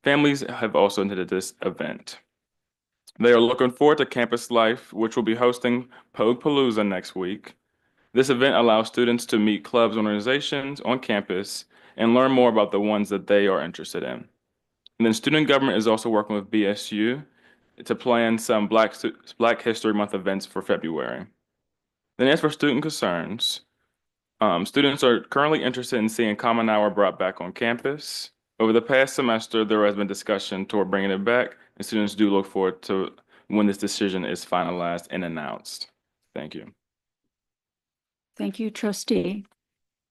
Speaker 3: Families have also attended this event. They are looking forward to Campus Life, which will be hosting Pogue Palooza next week. This event allows students to meet clubs and organizations on campus and learn more about the ones that they are interested in. And then student government is also working with BSU to plan some Black History Month events for February. Then as for student concerns, students are currently interested in seeing Common Hour brought back on campus. Over the past semester, there has been discussion toward bringing it back, and students do look forward to when this decision is finalized and announced. Thank you.
Speaker 1: Thank you, trustee.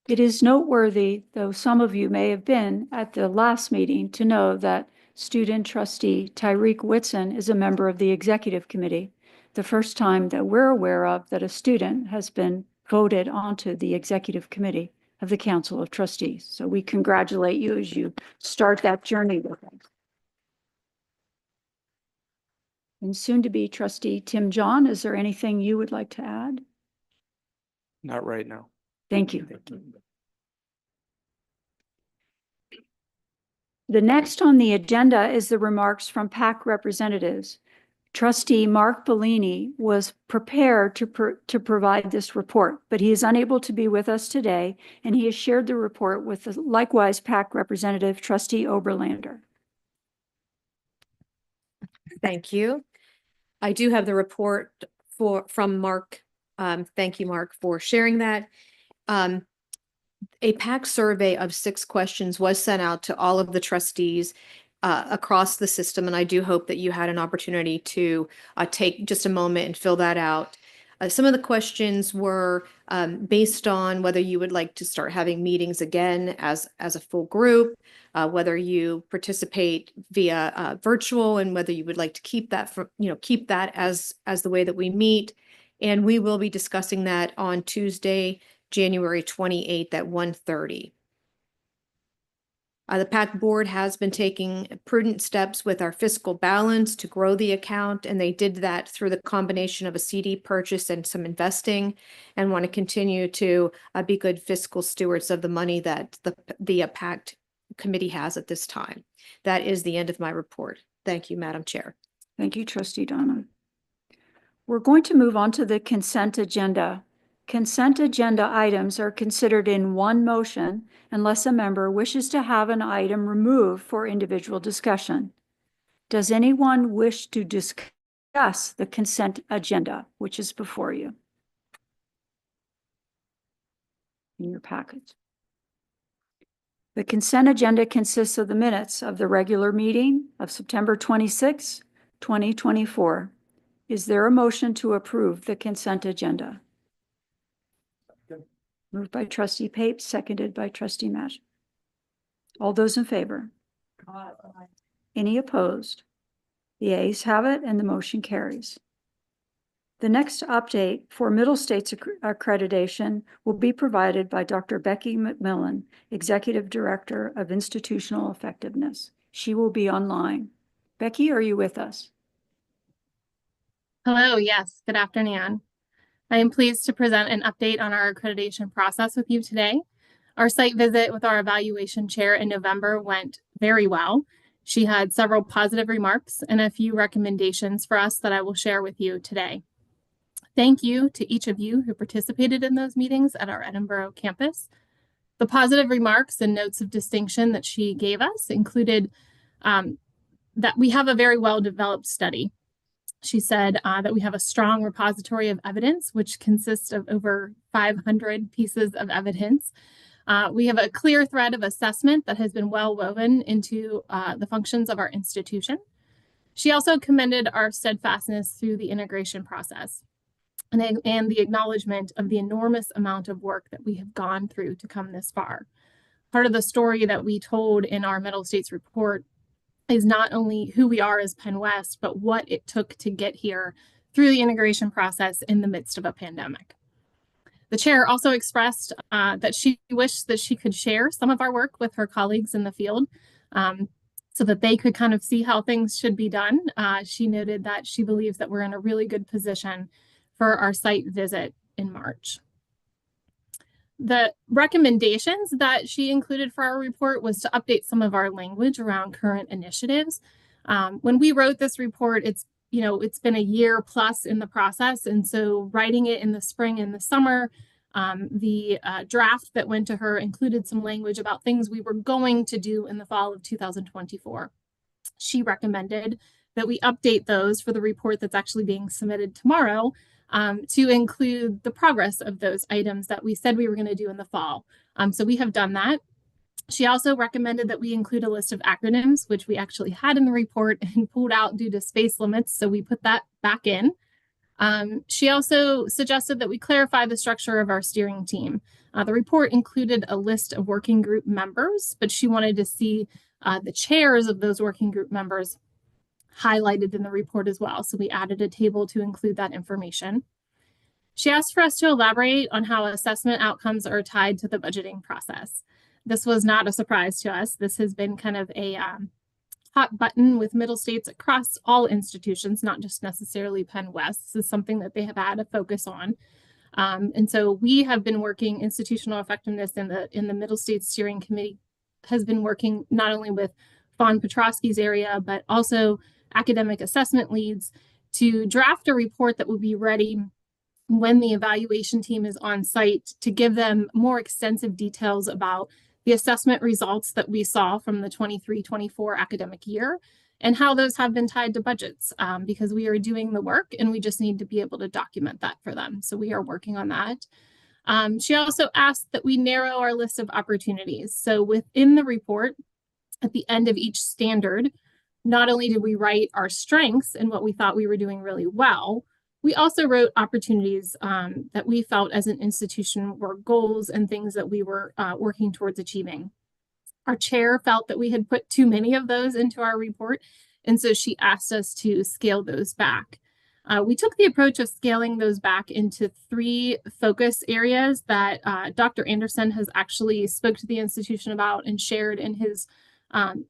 Speaker 1: It is noteworthy, though some of you may have been at the last meeting, to know that student trustee Tyreek Whitson is a member of the executive committee. The first time that we're aware of that a student has been voted onto the executive committee of the Council of Trustees. So we congratulate you as you start that journey with us. And soon to be trustee Tim John, is there anything you would like to add?
Speaker 4: Not right now.
Speaker 1: Thank you. The next on the agenda is the remarks from PAC representatives. Trustee Mark Bellini was prepared to provide this report, but he is unable to be with us today, and he has shared the report with the likewise PAC representative, Trustee Oberlander.
Speaker 13: Thank you. I do have the report from Mark. Thank you, Mark, for sharing that. A PAC survey of 6 questions was sent out to all of the trustees across the system, and I do hope that you had an opportunity to take just a moment and fill that out. Some of the questions were based on whether you would like to start having meetings again as a full group, whether you participate via virtual, and whether you would like to keep that as the way that we meet. And we will be discussing that on Tuesday, January 28th at 1:30. The PAC board has been taking prudent steps with our fiscal balance to grow the account, and they did that through the combination of a CD purchase and some investing, and want to continue to be good fiscal stewards of the money that the PAC committee has at this time. That is the end of my report. Thank you, Madam Chair.
Speaker 1: Thank you, Trustee Donna. We're going to move on to the consent agenda. Consent agenda items are considered in one motion unless a member wishes to have an item removed for individual discussion. Does anyone wish to discuss the consent agenda, which is before you in your package? The consent agenda consists of the minutes of the regular meeting of September 26, 2024. Is there a motion to approve the consent agenda? Moved by Trustee Pape, seconded by Trustee Mash. All those in favor? Aye. Any opposed? The ayes have it and the motion carries. The next update for Middle States accreditation will be provided by Dr. Becky McMillan, Executive Director of Institutional Effectiveness. She will be online. Becky, are you with us?
Speaker 14: Hello, yes, good afternoon. I am pleased to present an update on our accreditation process with you today. Our site visit with our evaluation chair in November went very well, She had several positive remarks and a few recommendations for us that I will share with you today. Thank you to each of you who participated in those meetings at our Edinburgh campus. The positive remarks and notes of distinction that she gave us included that we have a very well-developed study. She said that we have a strong repository of evidence, which consists of over 500 pieces of evidence. We have a clear thread of assessment that has been well woven into the functions of our institution. She also commended our steadfastness through the integration process and the acknowledgement of the enormous amount of work that we have gone through to come this far. Part of the story that we told in our Middle States report is not only who we are as Penn West, but what it took to get here through the integration process in the midst of a pandemic. The chair also expressed that she wished that she could share some of our work with her colleagues in the field so that they could kind of see how things should be done. She noted that she believes that we're in a really good position for our site visit in March. The recommendations that she included for our report was to update some of our language around current initiatives. When we wrote this report, it's been a year plus in the process. And so writing it in the spring and the summer, the draft that went to her included some language about things we were going to do in the fall of 2024. She recommended that we update those for the report that's actually being submitted tomorrow to include the progress of those items that we said we were going to do in the fall. So we have done that. She also recommended that we include a list of acronyms, which we actually had in the report and pulled out due to space limits. So we put that back in. She also suggested that we clarify the structure of our steering team. The report included a list of working group members, but she wanted to see the chairs of those working group members highlighted in the report as well. So we added a table to include that information. She asked for us to elaborate on how assessment outcomes are tied to the budgeting process. This was not a surprise to us. This has been kind of a hot button with Middle States across all institutions, not just necessarily Penn West. This is something that they have had a focus on. And so we have been working institutional effectiveness in the Middle States Steering Committee has been working not only with Fawn Petrosky's area, but also academic assessment leads to draft a report that will be ready when the evaluation team is on site to give them more extensive details about the assessment results that we saw from the 23-24 academic year and how those have been tied to budgets because we are doing the work and we just need to be able to document that for them. So we are working on that. She also asked that we narrow our list of opportunities. So within the report, at the end of each standard, not only did we write our strengths and what we thought we were doing really well, we also wrote opportunities that we felt as an institution were goals and things that we were working towards achieving. Our chair felt that we had put too many of those into our report, and so she asked us to scale those back. We took the approach of scaling those back into 3 focus areas that Dr. Anderson has actually spoke to the institution about and shared in his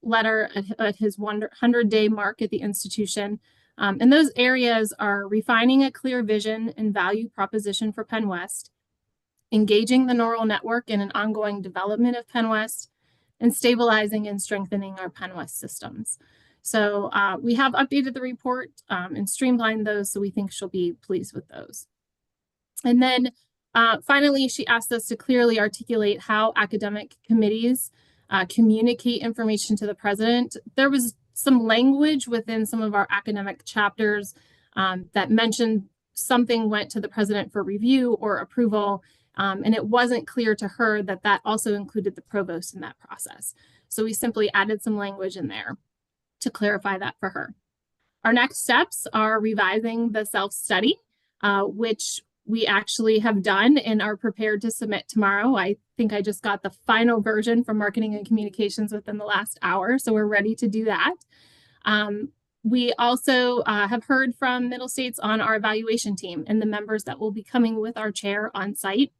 Speaker 14: letter at his 100-day mark at the institution. And those areas are refining a clear vision and value proposition for Penn West, engaging the neural network in an ongoing development of Penn West, and stabilizing and strengthening our Penn West systems. So we have updated the report and streamlined those, so we think she'll be pleased with those. And then finally, she asked us to clearly articulate how academic committees communicate information to the president. There was some language within some of our academic chapters that mentioned something went to the president for review or approval, and it wasn't clear to her that that also included the provost in that process. So we simply added some language in there to clarify that for her. Our next steps are revising the self-study, which we actually have done and are prepared to submit tomorrow. I think I just got the final version from Marketing and Communications within the last hour, so we're ready to do that. We also have heard from Middle States on our evaluation team and the members that will be coming with our chair on site.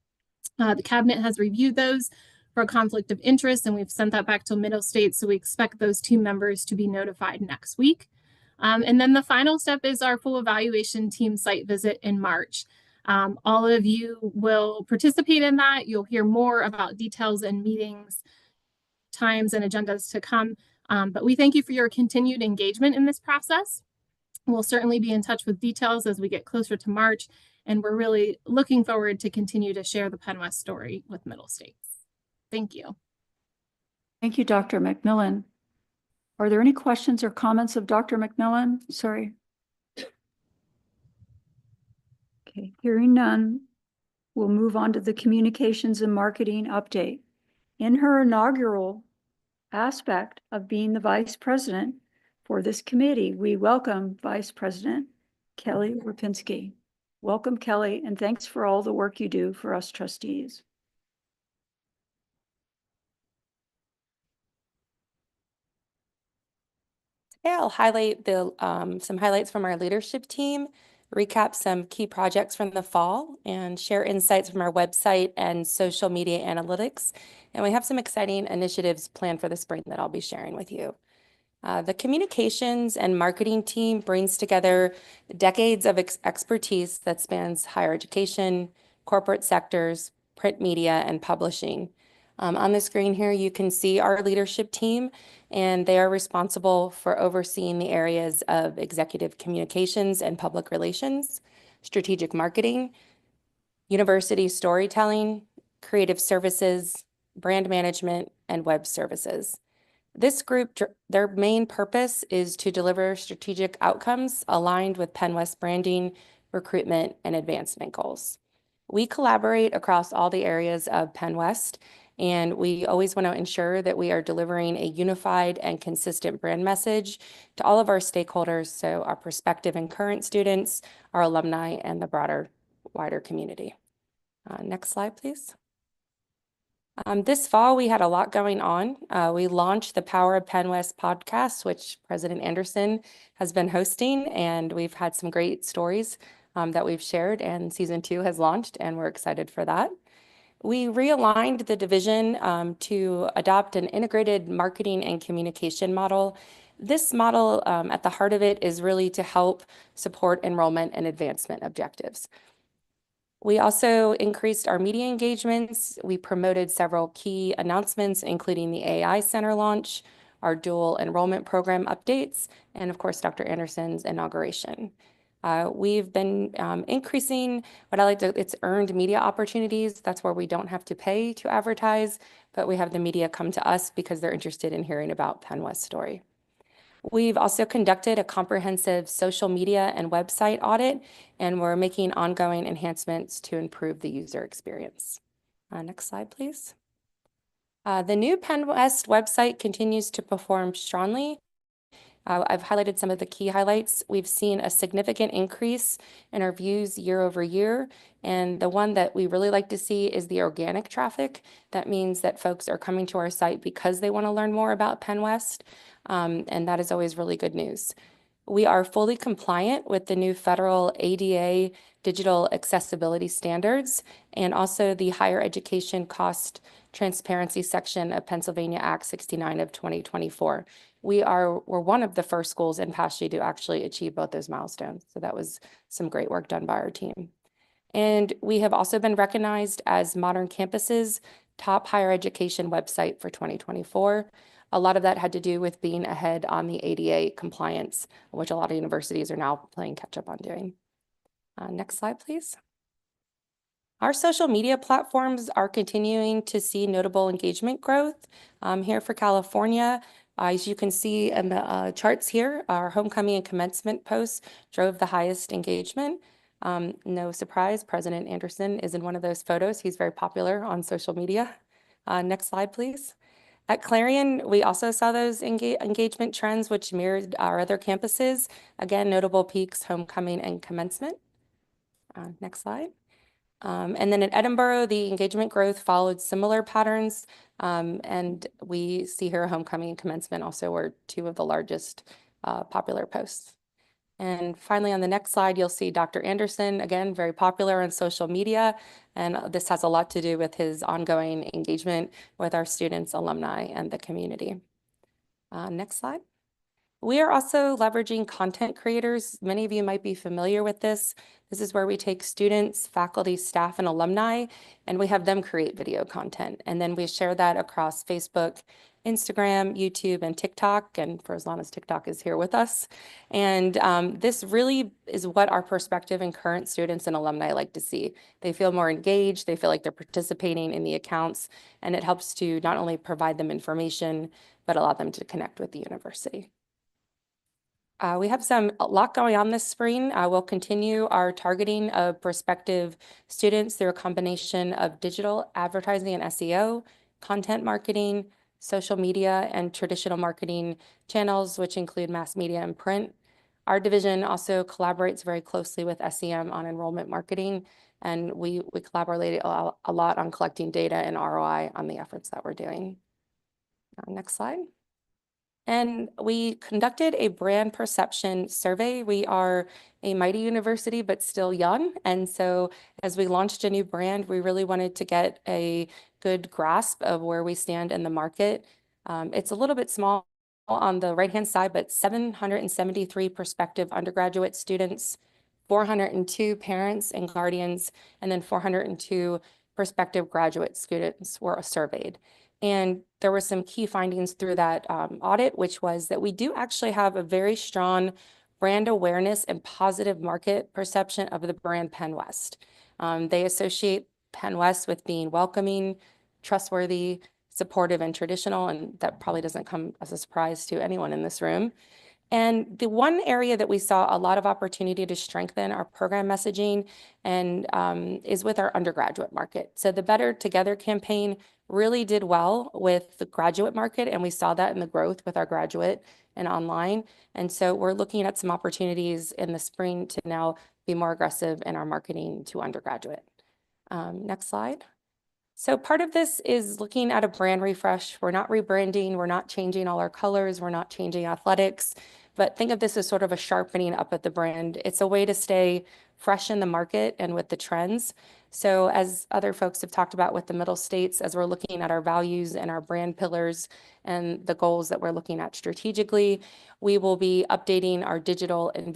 Speaker 14: The cabinet has reviewed those for a conflict of interest, and we've sent that back to Middle States, so we expect those 2 members to be notified next week. And then the final step is our full evaluation team site visit in March. All of you will participate in that. You'll hear more about details and meetings, times, and agendas to come. But we thank you for your continued engagement in this process. We'll certainly be in touch with details as we get closer to March, and we're really looking forward to continue to share the Penn West story with Middle States. Thank you.
Speaker 1: Thank you, Dr. McMillan. Are there any questions or comments of Dr. McMillan? Sorry. Okay, hearing none, we'll move on to the communications and marketing update. In her inaugural aspect of being the vice president for this committee, we welcome Vice President Kelly Rapinski. Welcome, Kelly, and thanks for all the work you do for us trustees.
Speaker 15: Yeah, I'll highlight some highlights from our leadership team, recap some key projects from the fall, and share insights from our website and social media analytics. And we have some exciting initiatives planned for the spring that I'll be sharing with you. The communications and marketing team brings together decades of expertise that spans higher education, corporate sectors, print media, and publishing. On the screen here, you can see our leadership team, and they are responsible for overseeing the areas of executive communications and public relations, strategic marketing, university storytelling, creative services, brand management, and web services. This group, their main purpose is to deliver strategic outcomes aligned with Penn West branding, recruitment, and advancement goals. We collaborate across all the areas of Penn West, and we always want to ensure that we are delivering a unified and consistent brand message to all of our stakeholders, so our prospective and current students, our alumni, and the wider community. Next slide, please. This fall, we had a lot going on. We launched the Power of Penn West podcast, which President Anderson has been hosting, and we've had some great stories that we've shared, and season 2 has launched, and we're excited for that. We realigned the division to adopt an integrated marketing and communication model. This model, at the heart of it, is really to help support enrollment and advancement objectives. We also increased our media engagements. We promoted several key announcements, including the AI Center launch, our dual enrollment program updates, and of course, Dr. Anderson's inauguration. We've been increasing what I like to, it's earned media opportunities. That's where we don't have to pay to advertise, but we have the media come to us because they're interested in hearing about Penn West's story. We've also conducted a comprehensive social media and website audit, and we're making ongoing enhancements to improve the user experience. Next slide, please. The new Penn West website continues to perform strongly. I've highlighted some of the key highlights. We've seen a significant increase in our views year over year. And the one that we really like to see is the organic traffic. That means that folks are coming to our site because they want to learn more about Penn West. And that is always really good news. We are fully compliant with the new federal ADA digital accessibility standards and also the higher education cost transparency section of Pennsylvania Act 69 of 2024. We're one of the first schools in PASHE to actually achieve both those milestones. So that was some great work done by our team. And we have also been recognized as Modern Campus's top higher education website for 2024. A lot of that had to do with being ahead on the ADA compliance, which a lot of universities are now playing catch up on doing. Next slide, please. Our social media platforms are continuing to see notable engagement growth. Here for California, as you can see in the charts here, our homecoming and commencement posts drove the highest engagement. No surprise, President Anderson is in one of those photos. He's very popular on social media. Next slide, please. At Clarion, we also saw those engagement trends, which mirrored our other campuses. Again, notable peaks, homecoming and commencement. Next slide. And then at Edinboro, the engagement growth followed similar patterns. And we see here homecoming and commencement also were two of the largest popular posts. And finally, on the next slide, you'll see Dr. Anderson, again, very popular on social media. And this has a lot to do with his ongoing engagement with our students, alumni, and the community. Next slide. We are also leveraging content creators. Many of you might be familiar with this. This is where we take students, faculty, staff, and alumni, and we have them create video content. And then we share that across Facebook Instagram, YouTube, and TikTok, and for as long as TikTok is here with us. And this really is what our prospective and current students and alumni like to see. They feel more engaged, they feel like they're participating in the accounts, and it helps to not only provide them information, but allow them to connect with the university. We have a lot going on this spring. We'll continue our targeting of prospective students through a combination of digital advertising and SEO, content marketing, social media, and traditional marketing channels, which include mass media and print. Our division also collaborates very closely with SEM on enrollment marketing, and we collaborate a lot on collecting data and ROI on the efforts that we're doing. Next slide. And we conducted a brand perception survey. We are a mighty university, but still young. And so as we launched a new brand, we really wanted to get a good grasp of where we stand in the market. It's a little bit small on the right-hand side, but 773 prospective undergraduate students, 402 parents and guardians, and then 402 prospective graduate students were surveyed. And there were some key findings through that audit, which was that we do actually have a very strong brand awareness and positive market perception of the brand Penn West. They associate Penn West with being welcoming, trustworthy, supportive, and traditional, and that probably doesn't come as a surprise to anyone in this room. And the one area that we saw a lot of opportunity to strengthen our program messaging and is with our undergraduate market. So the Better Together campaign really did well with the graduate market, and we saw that in the growth with our graduate and online. And so we're looking at some opportunities in the spring to now be more aggressive in our marketing to undergraduate. Next slide. So part of this is looking at a brand refresh. We're not rebranding, we're not changing all our colors, we're not changing athletics, but think of this as sort of a sharpening up of the brand. It's a way to stay fresh in the market and with the trends. So as other folks have talked about with the Middle States, as we're looking at our values and our brand pillars and the goals that we're looking at strategically, we will be updating our digital and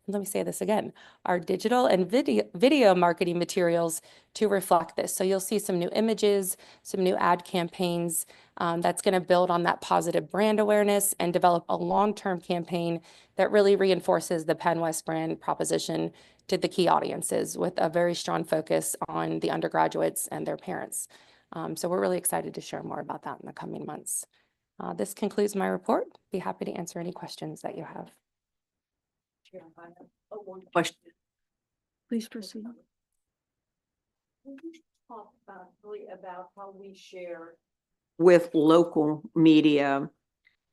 Speaker 15: let me say this again, our digital and video marketing materials to reflect this. So you'll see some new images, some new ad campaigns that's going to build on that positive brand awareness and develop a long-term campaign that really reinforces the Penn West brand proposition to the key audiences with a very strong focus on the undergraduates and their parents. So we're really excited to share more about that in the coming months. This concludes my report. Be happy to answer any questions that you have.
Speaker 16: Question.
Speaker 1: Please proceed.
Speaker 16: Talk about how we share with local media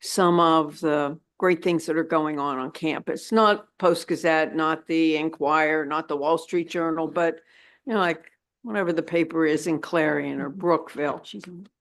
Speaker 16: some of the great things that are going on campus. Not Post-Gazette, not the Enquirer, not the Wall Street Journal, but like whatever the paper is in Clarion or Brookville.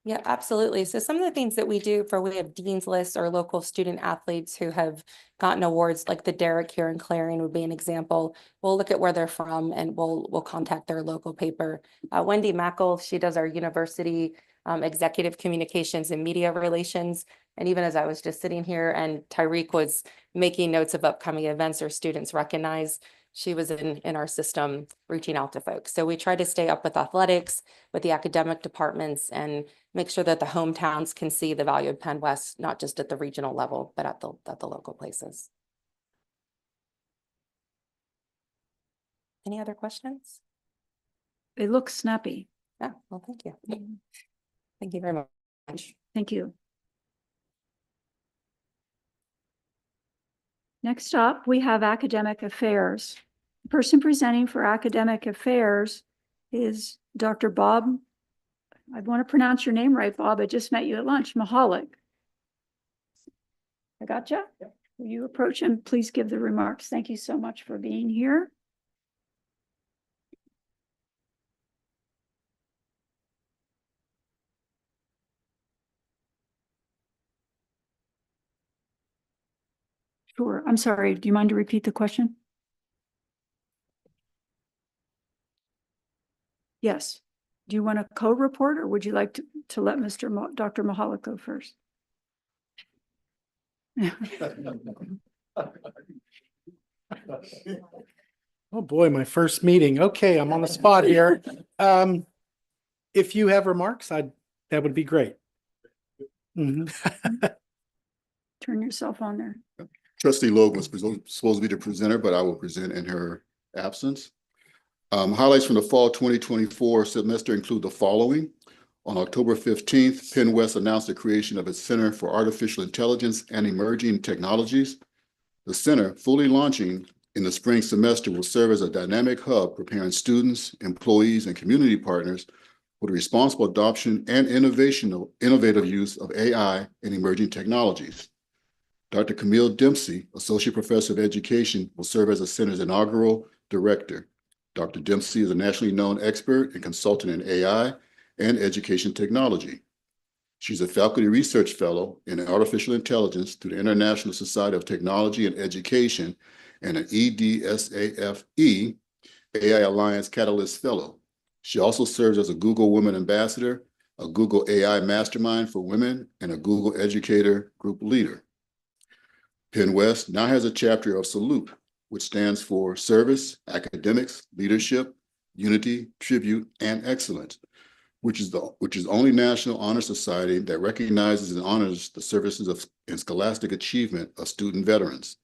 Speaker 15: Yeah, absolutely. So some of the things that we do we have dean's lists or local student athletes who have gotten awards, like the Derrick here in Clarion would be an example. We'll look at where they're from and we'll contact their local paper. Wendy Mackel, she does our university executive communications and media relations. And even as I was just sitting here and Tyreek was making notes of upcoming events or students recognize, she was in our system reaching out to folks. So we try to stay up with athletics, with the academic departments, and make sure that the hometowns can see the value of Penn West, not just at the regional level, but at the local places. Any other questions?
Speaker 1: It looks snappy.
Speaker 15: Yeah, well, thank you. Thank you very much.
Speaker 1: Thank you. Next up, we have academic affairs. The person presenting for academic affairs is Dr. Bob. I want to pronounce your name right, Bob. I just met you at lunch, Mahalik. I gotcha. Yep. Will you approach him? Please give the remarks. Thank you so much for being here. Sure. I'm sorry. Do you mind to repeat the question? Yes. Do you want a co-report or would you like to let Dr. Mahalik go first?
Speaker 8: Oh boy, my first meeting. Okay, I'm on the spot here. If you have remarks, I'd That would be great. Mhm.
Speaker 1: Turn yourself on there.
Speaker 17: Trustee Logan was supposed to be the presenter, but I will present in her absence. Highlights from the fall 2024 semester include the following. On October 15th, Penn West announced the creation of its Center for Artificial Intelligence and Emerging Technologies. The center, fully launching in the spring semester, will serve as a dynamic hub preparing students, employees, and community partners for the responsible adoption and innovative use of AI and emerging technologies. Dr. Camille Dempsey, Associate Professor of Education, will serve as the center's inaugural director. Dr. Dempsey is a nationally known expert and consultant in AI and education technology. She's a faculty research fellow in artificial intelligence through the International Society of Technology and Education and an EDSAFE AI Alliance Catalyst Fellow. She also serves as a Google Women Ambassador, a Google AI Mastermind for Women, and a Google Educator Group Leader. Penn West now has a chapter of Salute, which stands for Service, Academics, Leadership, Unity, Tribute, and Excellence, which is the only national honor society that recognizes and honors the services of and scholastic achievement of student veterans.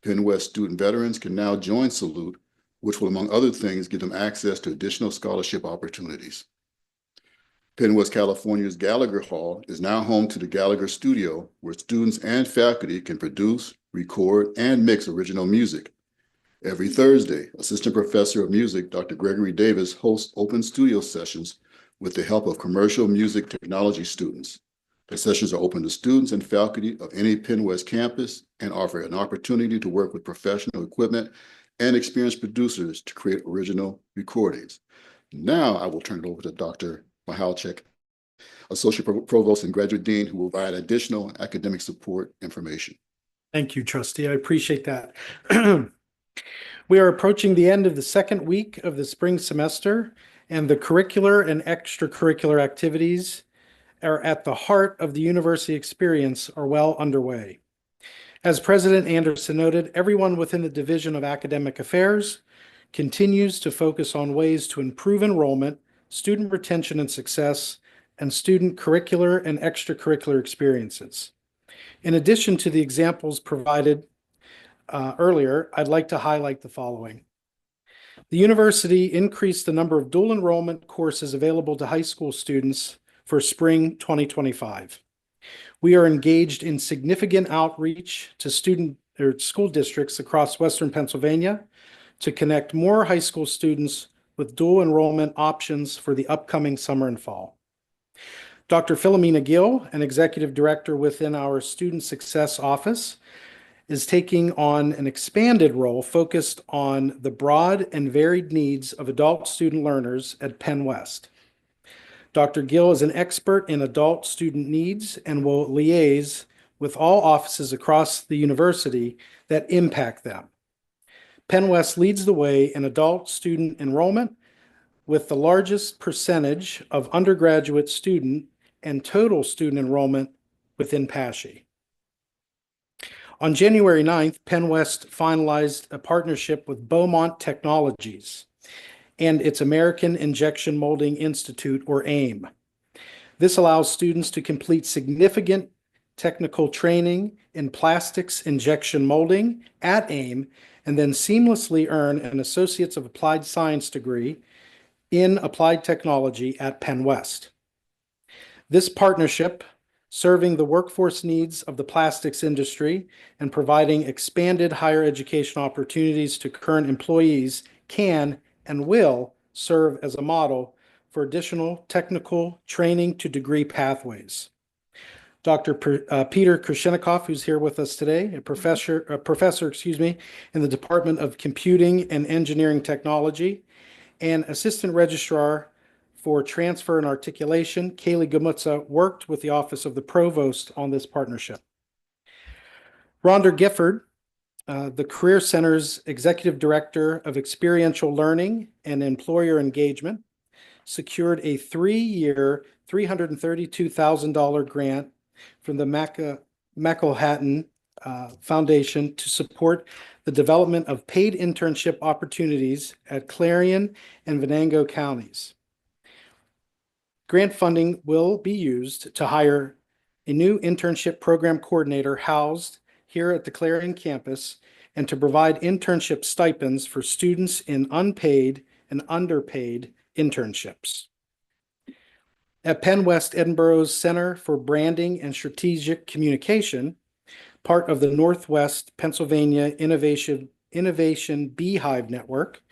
Speaker 17: Penn West student veterans can now join Salute, which will, among other things, give them access to additional scholarship opportunities. Penn West California's Gallagher Hall is now home to the Gallagher Studio, where students and faculty can produce, record, and mix original music. Every Thursday, Assistant Professor of Music, Dr. Gregory Davis, hosts open studio sessions with the help of commercial music technology students. The sessions are open to students and faculty of any Penn West campus and offer an opportunity to work with professional equipment and experienced producers to create original recordings. Now I will turn it over to Dr. Mihalchik, Associate Provost and Graduate Dean, who will provide additional academic support information.
Speaker 8: Thank you, Trustee. I appreciate that. We are approaching the end of the second week of the spring semester, and the curricular and extracurricular activities are at the heart of the university experience are well underway. As President Anderson noted, everyone within the Division of Academic Affairs continues to focus on ways to improve enrollment, student retention and success, and student curricular and extracurricular experiences. In addition to the examples provided earlier, I'd like to highlight the following. The university increased the number of dual enrollment courses available to high school students for spring 2025. We are engaged in significant outreach to school districts across Western Pennsylvania to connect more high school students with dual enrollment options for the upcoming summer and fall. Dr. Philomena Gill, an executive director within our Student Success Office, is taking on an expanded role focused on the broad and varied needs of adult student learners at Penn West. Dr. Gill is an expert in adult student needs and will liaise with all offices across the university that impact them. Penn West leads the way in adult student enrollment with the largest percentage of undergraduate student and total student enrollment within PASHE. On January 9th, Penn West finalized a partnership with Beaumont Technologies and its American Injection Molding Institute, or AIM. This allows students to complete significant technical training in plastics injection molding at AIM and then seamlessly earn an Associates of Applied Science degree in Applied Technology at Penn West. This partnership, serving the workforce needs of the plastics industry and providing expanded higher education opportunities to current employees, can and will serve as a model for additional technical training to degree pathways. Dr. Peter Krushennikov, who's here with us today, a professor, in the Department of Computing and Engineering Technology, and Assistant Registrar for Transfer and Articulation, Kaylee Gamutza, worked with the Office of the Provost on this partnership. Rhonda Gifford, the Career Center's Executive Director of Experiential Learning and Employer Engagement, secured a 3-year, $332,000 grant from the McElhatton Foundation to support the development of paid internship opportunities at Clarion and Venango counties. Grant funding will be used to hire a new internship program coordinator housed here at the Clarion campus and to provide internship stipends for students in unpaid and underpaid internships. At Penn West Edinburgh's Center for Branding and Strategic Communication, part of the Northwest Pennsylvania Innovation Beehive Network,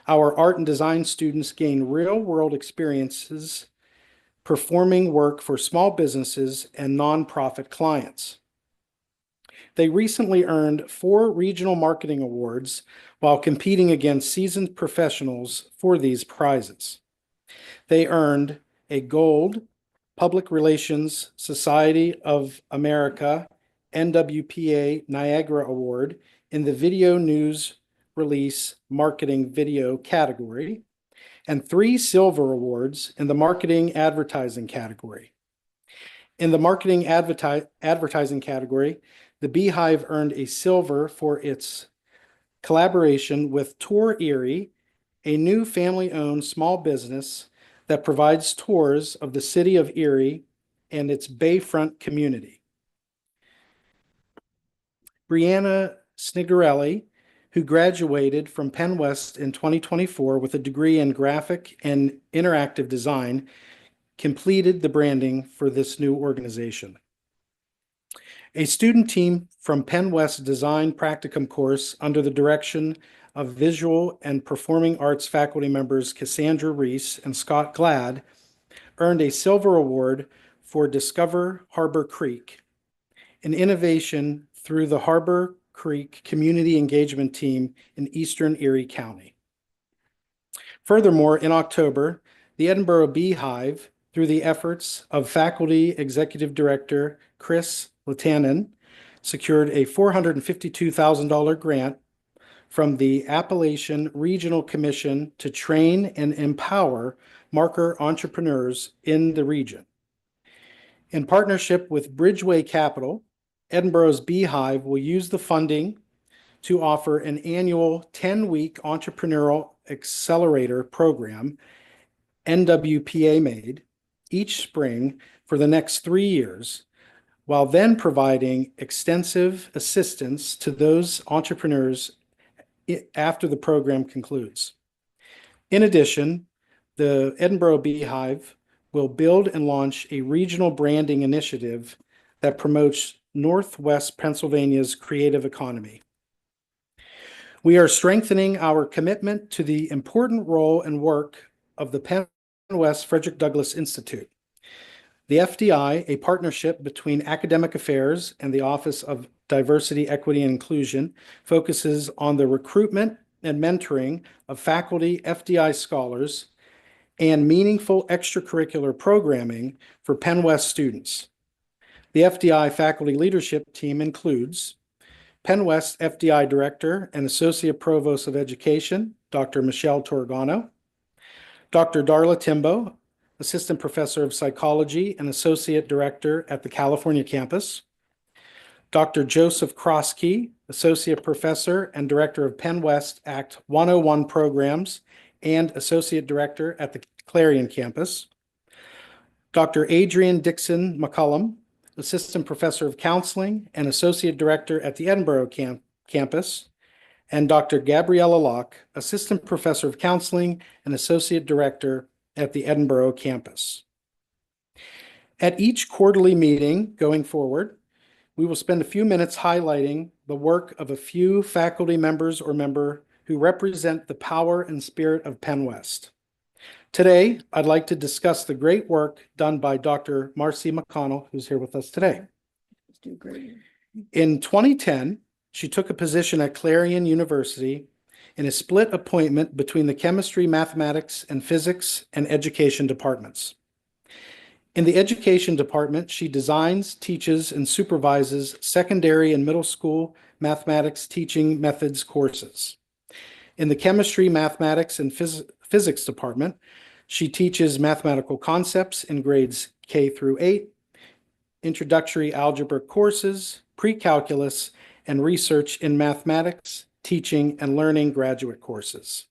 Speaker 8: our art and design students gain real-world experiences performing work for small businesses and nonprofit clients. They recently earned 4 regional marketing awards while competing against seasoned professionals for these prizes. They earned a Gold Public Relations Society of America NWPA Niagara Award in the Video News Release Marketing Video category, and 3 silver awards in the marketing advertising category. In the marketing advertising category, the Beehive earned a silver for its collaboration with Tour Erie, a new family-owned small business that provides tours of the city of Erie and its Bayfront community. Brianna Snigarelli, who graduated from Penn West in 2024 with a degree in graphic and interactive design, completed the branding for this new organization. A student team from Penn West Design Practicum course under the direction of visual and performing arts faculty members Cassandra Reese and Scott Glad earned a silver award for Discover Harbor Creek, an innovation through the Harbor Creek Community Engagement Team in Eastern Erie County. Furthermore, in October, the Edinburgh Beehive, through the efforts of Faculty Executive Director Chris Latanen, secured a $452,000 grant from the Appalachian Regional Commission to train and empower marker entrepreneurs in the region. In partnership with Bridgeway Capital, Edinburgh's Beehive will use the funding to offer an annual 10-week entrepreneurial accelerator program, NWPA made, each spring for the next 3 years, while then providing extensive assistance to those entrepreneurs after the program concludes. In addition, the Edinburgh Beehive will build and launch a regional branding initiative that promotes Northwest Pennsylvania's creative economy. We are strengthening our commitment to the important role and work of the Penn West Frederick Douglass Institute. The FDI, a partnership between Academic Affairs and the Office of Diversity, Equity, and Inclusion, focuses on the recruitment and mentoring of faculty FDI scholars and meaningful extracurricular programming for Penn West students. The FDI faculty leadership team includes Penn West FDI Director and Associate Provost of Education, Dr. Michelle Torgano, Dr. Darla Timbo, Assistant Professor of Psychology and Associate Director at the California campus, Dr. Joseph Kroski, Associate Professor and Director of Penn West Act 101 Programs and Associate Director at the Clarion campus, Dr. Adrian Dixon McCullum, Assistant Professor of Counseling and Associate Director at the Edinburgh campus, and Dr. Gabriella Locke, Assistant Professor of Counseling and Associate Director at the Edinburgh campus. At each quarterly meeting going forward, we will spend a few minutes highlighting the work of a few faculty members or member who represent the power and spirit of Penn West. Today, I'd like to discuss the great work done by Dr. Marcy McConnell, who's here with us today. In 2010, she took a position at Clarion University in a split appointment between the chemistry, mathematics, and physics and education departments. In the education department, she designs, teaches, and supervises secondary and middle school mathematics teaching methods courses. In the chemistry, mathematics, and physics department, she teaches mathematical concepts in grades K through 8, introductory algebra courses, pre-calculus, and research in mathematics, teaching, and learning graduate courses.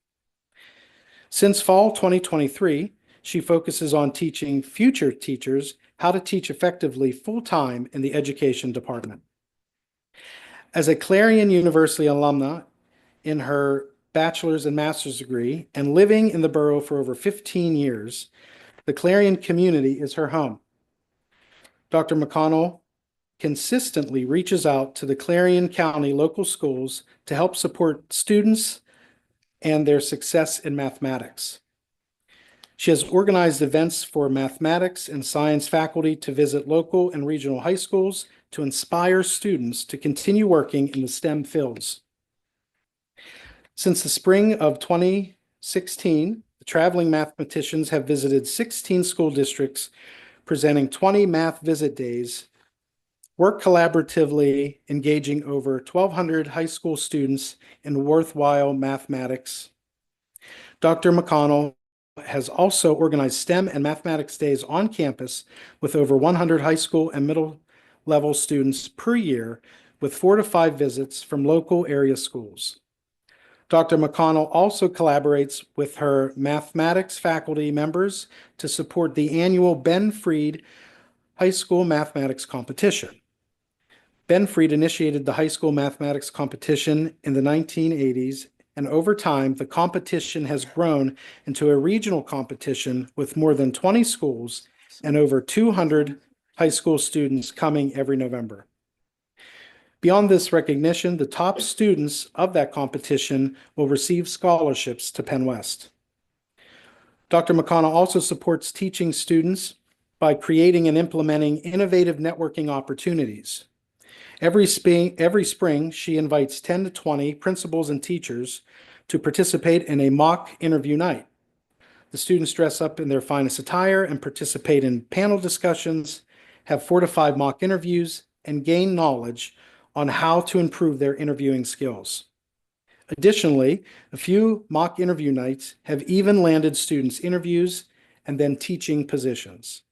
Speaker 8: Since fall 2023, she focuses on teaching future teachers how to teach effectively full-time in the education department. As a Clarion University alumna in her bachelor's and master's degree and living in the borough for over 15 years, the Clarion community is her home. Dr. McConnell consistently reaches out to the Clarion County local schools to help support students and their success in mathematics. She has organized events for mathematics and science faculty to visit local and regional high schools to inspire students to continue working in the STEM fields. Since the spring of 2016, the traveling mathematicians have visited 16 school districts, presenting 20 math visit days, work collaboratively, engaging over 1,200 high school students in worthwhile mathematics. Dr. McConnell has also organized STEM and mathematics days on campus with over 100 high school and middle level students per year, with 4 to 5 visits from local area schools. Dr. McConnell also collaborates with her mathematics faculty members to support the annual Ben Freed High School Mathematics Competition. Ben Freed initiated the high school mathematics competition in the 1980s, and over time, the competition has grown into a regional competition with more than 20 schools and over 200 high school students coming every November. Beyond this recognition, the top students of that competition will receive scholarships to Penn West. Dr. McConnell also supports teaching students by creating and implementing innovative networking opportunities. Every spring, she invites 10 to 20 principals and teachers to participate in a mock interview night. The students dress up in their finest attire and participate in panel discussions, have 4 to 5 mock interviews, and gain knowledge on how to improve their interviewing skills. Additionally, a few mock interview nights have even landed students interviews and then teaching positions.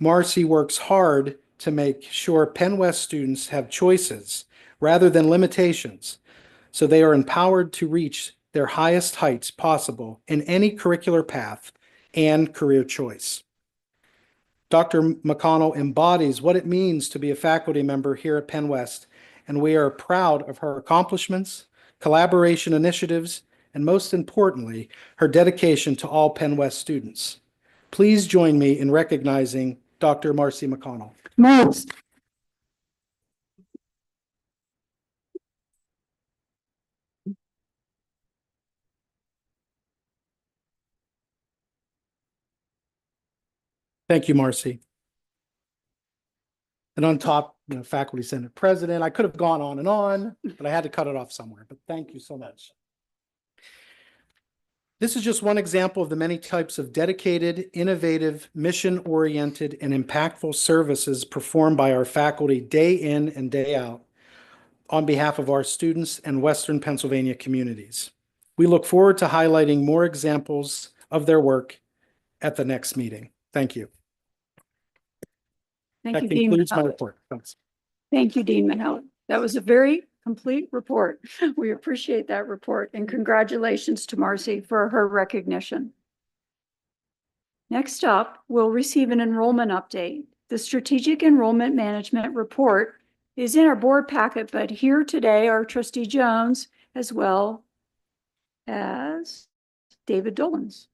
Speaker 8: Marcy works hard to make sure Penn West students have choices rather than limitations, so they are empowered to reach their highest heights possible in any curricular path and career choice. Dr. McConnell embodies what it means to be a faculty member here at Penn West, and we are proud of her accomplishments, collaboration initiatives, and most importantly, her dedication to all Penn West students. Please join me in recognizing Dr. Marcy McConnell.
Speaker 1: Marks.
Speaker 8: Thank you, Marcy. And on top, Faculty Senate President. I could have gone on, but I had to cut it off somewhere. But thank you so much. This is just one example of the many types of dedicated, innovative, mission-oriented, and impactful services performed by our faculty day in and day out on behalf of our students and Western Pennsylvania communities. We look forward to highlighting more examples of their work at the next meeting. Thank you.
Speaker 1: Thank you,
Speaker 8: That
Speaker 1: Dean
Speaker 8: concludes my
Speaker 1: Mihalik.
Speaker 8: report. Thanks.
Speaker 1: Thank you, Dean Mihalik. That was a very complete report. We appreciate that report, and congratulations to Marcy for her recognition. Next up, we'll receive an enrollment update. The Strategic Enrollment Management Report is in our board packet, but here today are Trustee Jones as well as David Dolans.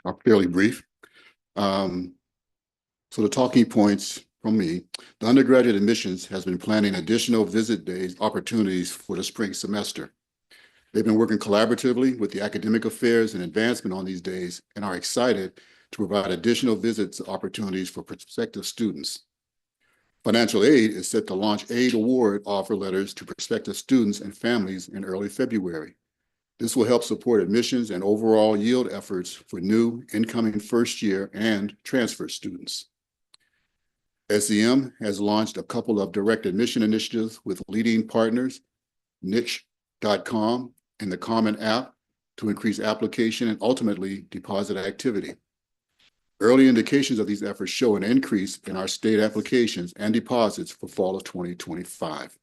Speaker 17: Are fairly brief. So the talking points from me, the undergraduate admissions has been planning additional visit days opportunities for the spring semester. They've been working collaboratively with the academic affairs and advancement on these days and are excited to provide additional visits opportunities for prospective students. Financial aid is set to launch aid award offer letters to prospective students and families in early February. This will help support admissions and overall yield efforts for new incoming first year and transfer students. SEM has launched a couple of direct admission initiatives with leading partners, niche.com and the Common App, to increase application and ultimately deposit activity. Early indications of these efforts show an increase in our state applications and deposits for fall of 2025.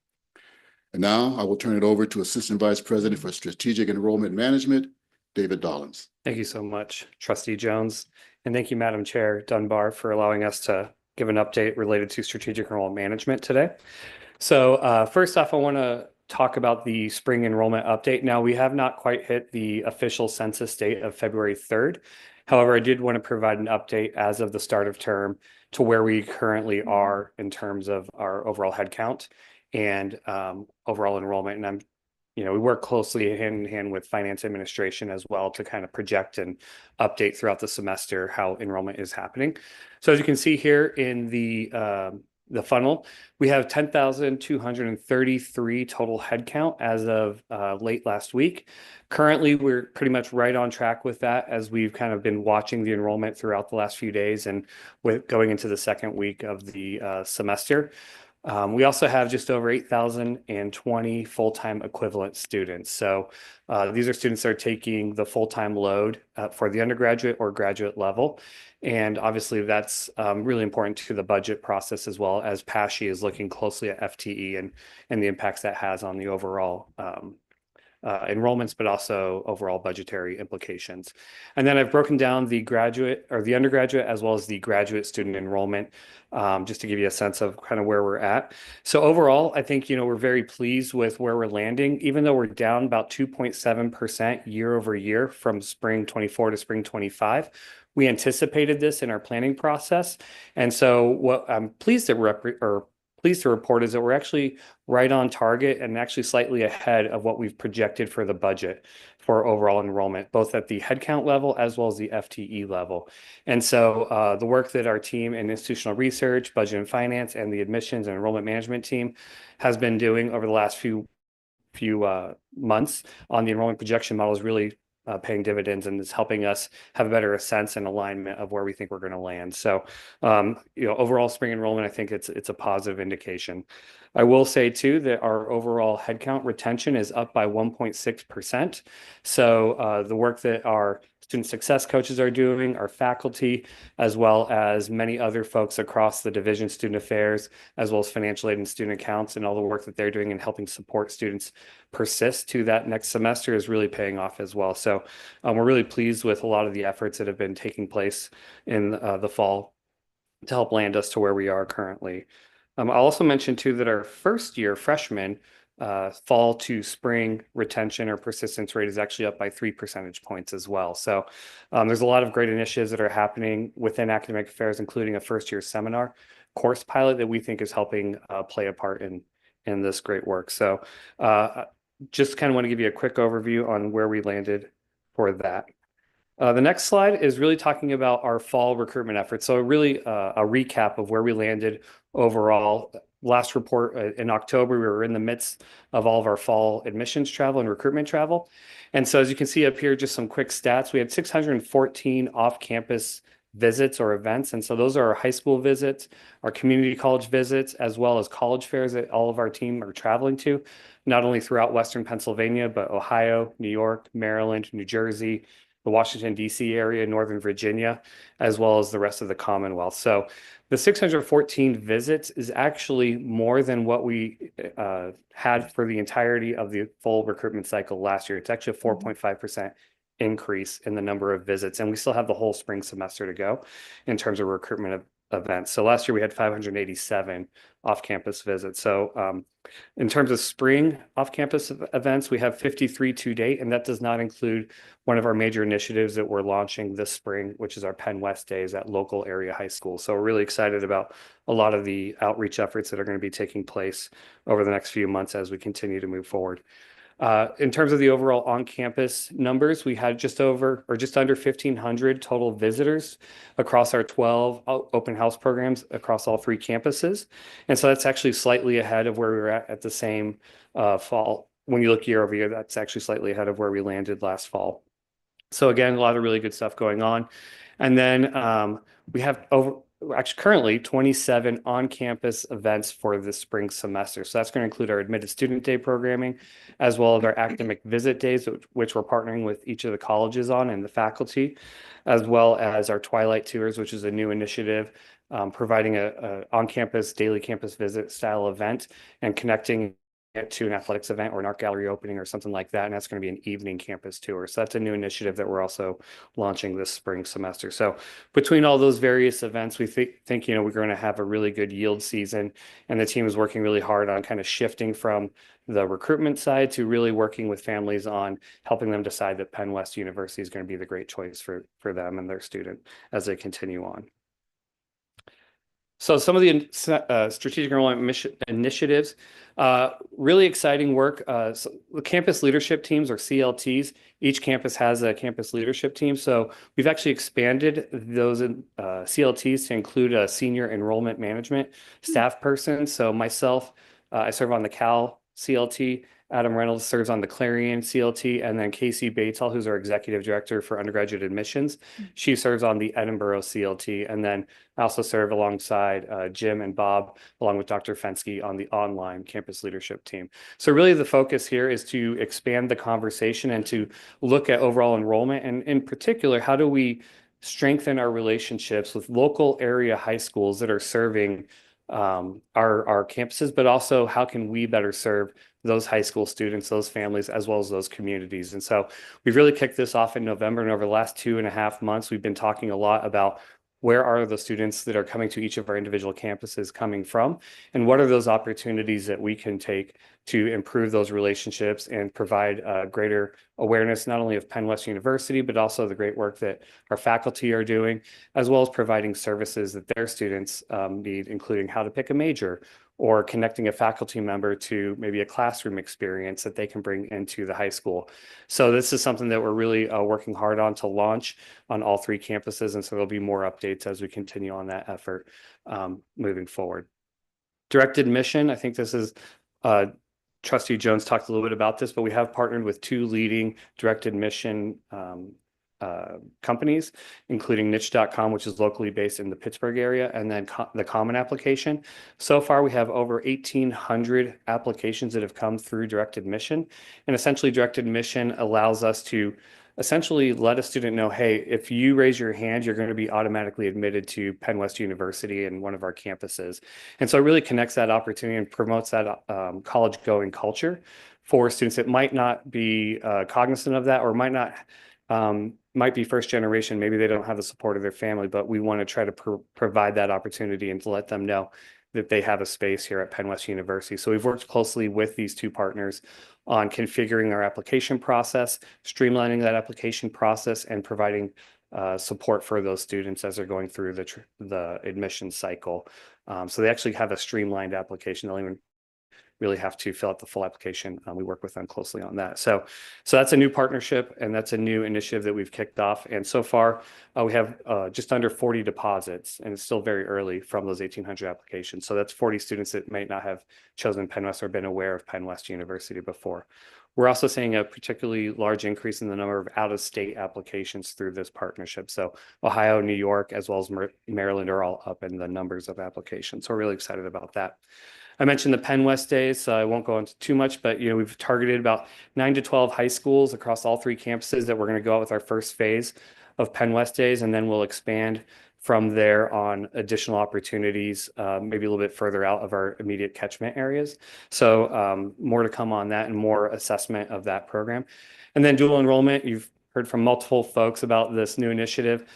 Speaker 17: And now I will turn it over to Assistant Vice President for Strategic Enrollment Management, David Dollins.
Speaker 18: Thank you so much, Trustee Jones. And thank you, Madam Chair Dunbar, for allowing us to give an update related to strategic enrollment management today. So first off, I want to talk about the spring enrollment update. Now, we have not quite hit the official census date of February 3rd. However, I did want to provide an update as of the start of term to where we currently are in terms of our overall headcount and overall enrollment. And we work closely hand in hand with finance administration as well to kind of project and update throughout the semester how enrollment is happening. So as you can see here in the funnel, we have 10,233 total headcount as of late last week. Currently, we're pretty much right on track with that as we've kind of been watching the enrollment throughout the last few days and with going into the second week of the semester. We also have just over 8,020 full-time equivalent students. So these are students that are taking the full-time load for the undergraduate or graduate level. And obviously that's really important to the budget process as well as PASHE is looking closely at FTE and the impacts that has on the overall enrollments, but also overall budgetary implications. And then I've broken down the graduate or the undergraduate as well as the graduate student enrollment, just to give you a sense of kind of where we're at. So overall, I think, we're very pleased with where we're landing, even though we're down about 2.7% year over year from spring 24 to spring 25. We anticipated this in our planning process. And so what I'm pleased to report is that we're actually right on target and actually slightly ahead of what we've projected for the budget for overall enrollment, both at the headcount level as well as the FTE level. And so the work that our team in institutional research, budget and finance, and the admissions and enrollment management team has been doing over the last few months on the enrollment projection model is really paying dividends and is helping us have a better sense and alignment of where we think we're going to land. So, overall spring enrollment, I think it's a positive indication. I will say too that our overall headcount retention is up by 1.6%. So the work that our student success coaches are doing, our faculty, as well as many other folks across the division student affairs, as well as financial aid and student accounts, and all the work that they're doing in helping support students persist to that next semester is really paying off as well. So we're really pleased with a lot of the efforts that have been taking place in the fall to help land us to where we are currently. I'll also mention too that our first year freshmen fall to spring retention or persistence rate is actually up by 3 percentage points as well. So there's a lot of great initiatives that are happening within academic affairs, including a first year seminar course pilot that we think is helping play a part in this great work. So just kind of want to give you a quick overview on where we landed for that. The next slide is really talking about our fall recruitment efforts. So really a recap of where we landed overall. Last report in October, we were in the midst of all of our fall admissions travel and recruitment travel. And so as you can see up here, just some quick stats. We had 614 off-campus visits or events. And so those are our high school visits, our community college visits, as well as college fairs that all of our team are traveling to, not only throughout Western Pennsylvania, but Ohio, New York, Maryland, New Jersey, the Washington, D.C. area, Northern Virginia, as well as the rest of the Commonwealth. So the 614 visits is actually more than what we had for the entirety of the full recruitment cycle last year. It's actually a 4.5% increase in the number of visits, and we still have the whole spring semester to go in terms of recruitment events. So last year we had 587 off-campus visits. So in terms of spring off-campus events, we have 53 to date, and that does not include one of our major initiatives that we're launching this spring, which is our Penn West Days at local area high school. So we're really excited about a lot of the outreach efforts that are going to be taking place over the next few months as we continue to move forward. In terms of the overall on-campus numbers, we had just under 1,500 total visitors across our 12 open house programs across all 3 campuses. And so that's actually slightly ahead of where we were at the same fall. When you look year over year, that's actually slightly ahead of where we landed last fall. So again, a lot of really good stuff going on. And then we have currently 27 on-campus events for the spring semester. So that's going to include our admitted student day programming, as well as our academic visit days, which we're partnering with each of the colleges on and the faculty, as well as our Twilight Tours, which is a new initiative providing a on-campus daily campus visit style event and connecting to an athletics event or an art gallery opening or something like that. And that's going to be an evening campus tour. So that's a new initiative that we're also launching this spring semester. So between all those various events, we think, we're going to have a really good yield season. And the team is working really hard on kind of shifting from the recruitment side to really working with families on helping them decide that Penn West University is going to be the great choice for them and their student as they continue on. So some of the strategic enrollment initiatives, really exciting work. So the campus leadership teams, or CLTs, each campus has a campus leadership team. So we've actually expanded those CLTs to include a senior enrollment management staff person. So myself, I serve on the Cal CLT. Adam Reynolds serves on the Clarion CLT, and then Casey Batesall, who's our executive director for undergraduate admissions. She serves on the Edinburgh CLT, and then I also serve alongside Jim and Bob, along with Dr. Fensky on the online campus leadership team. So really the focus here is to expand the conversation and to look at overall enrollment, and in particular, how do we strengthen our relationships with local area high schools that are serving our campuses, but also how can we better serve those high school students, those families, as well as those communities. And so we've really kicked this off in November, and over the last 2.5 months, we've been talking a lot about where are the students that are coming to each of our individual campuses coming from, and what are those opportunities that we can take to improve those relationships and provide greater awareness, not only of Penn West University, but also the great work that our faculty are doing, as well as providing services that their students need, including how to pick a major, or connecting a faculty member to maybe a classroom experience that they can bring into the high school. So this is something that we're really working hard on to launch on all 3 campuses. And so there'll be more updates as we continue on that effort moving forward. Direct admission, I think this is, Trustee Jones talked a little bit about this, but we have partnered with 2 leading direct admission companies, including niche.com, which is locally based in the Pittsburgh area, and then the Common application. So far, we have over 1,800 applications that have come through direct admission. And essentially, direct admission allows us to essentially let a student know, hey, if you raise your hand, you're going to be automatically admitted to Penn West University in one of our campuses. And so it really connects that opportunity and promotes that college-going culture for students that might not be cognizant of that, or might be first generation. Maybe they don't have the support of their family, but we want to try to provide that opportunity and to let them know that they have a space here at Penn West University. So we've worked closely with these 2 partners on configuring our application process, streamlining that application process, and providing support for those students as they're going through the admission cycle. So they actually have a streamlined application. They'll even really have to fill out the full application. We work with them closely on that. So that's a new partnership, and that's a new initiative that we've kicked off. And so far, we have just under 40 deposits, and it's still very early from those 1,800 applications. So that's 40 students that might not have chosen Penn West or been aware of Penn West University before. We're also seeing a particularly large increase in the number of out-of-state applications through this partnership. So Ohio, New York, as well as Maryland are all up in the numbers of applications. So we're really excited about that. I mentioned the Penn West Days, so I won't go into too much, but we've targeted about 9 to 12 high schools across all 3 campuses that we're going to go out with our first phase of Penn West Days, and then we'll expand from there on additional opportunities, maybe a little bit further out of our immediate catchment areas. So more to come on that and more assessment of that program. And then dual enrollment, you've heard from multiple folks about this new initiative.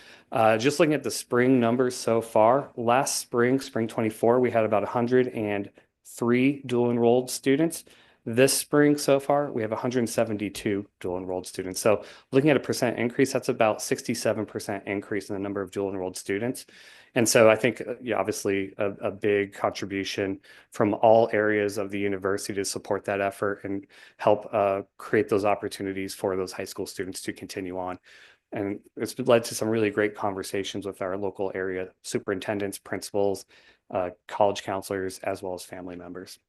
Speaker 18: Just looking at the spring numbers so far, last spring 24, we had about 103 dual enrolled students. This spring so far, we have 172 dual enrolled students. So looking at a percent increase, that's about 67% increase in the number of dual enrolled students. And so I think, obviously a big contribution from all areas of the university to support that effort and help create those opportunities for those high school students to continue on. And it's led to some really great conversations with our local area superintendents, principals, college counselors, as well as family members.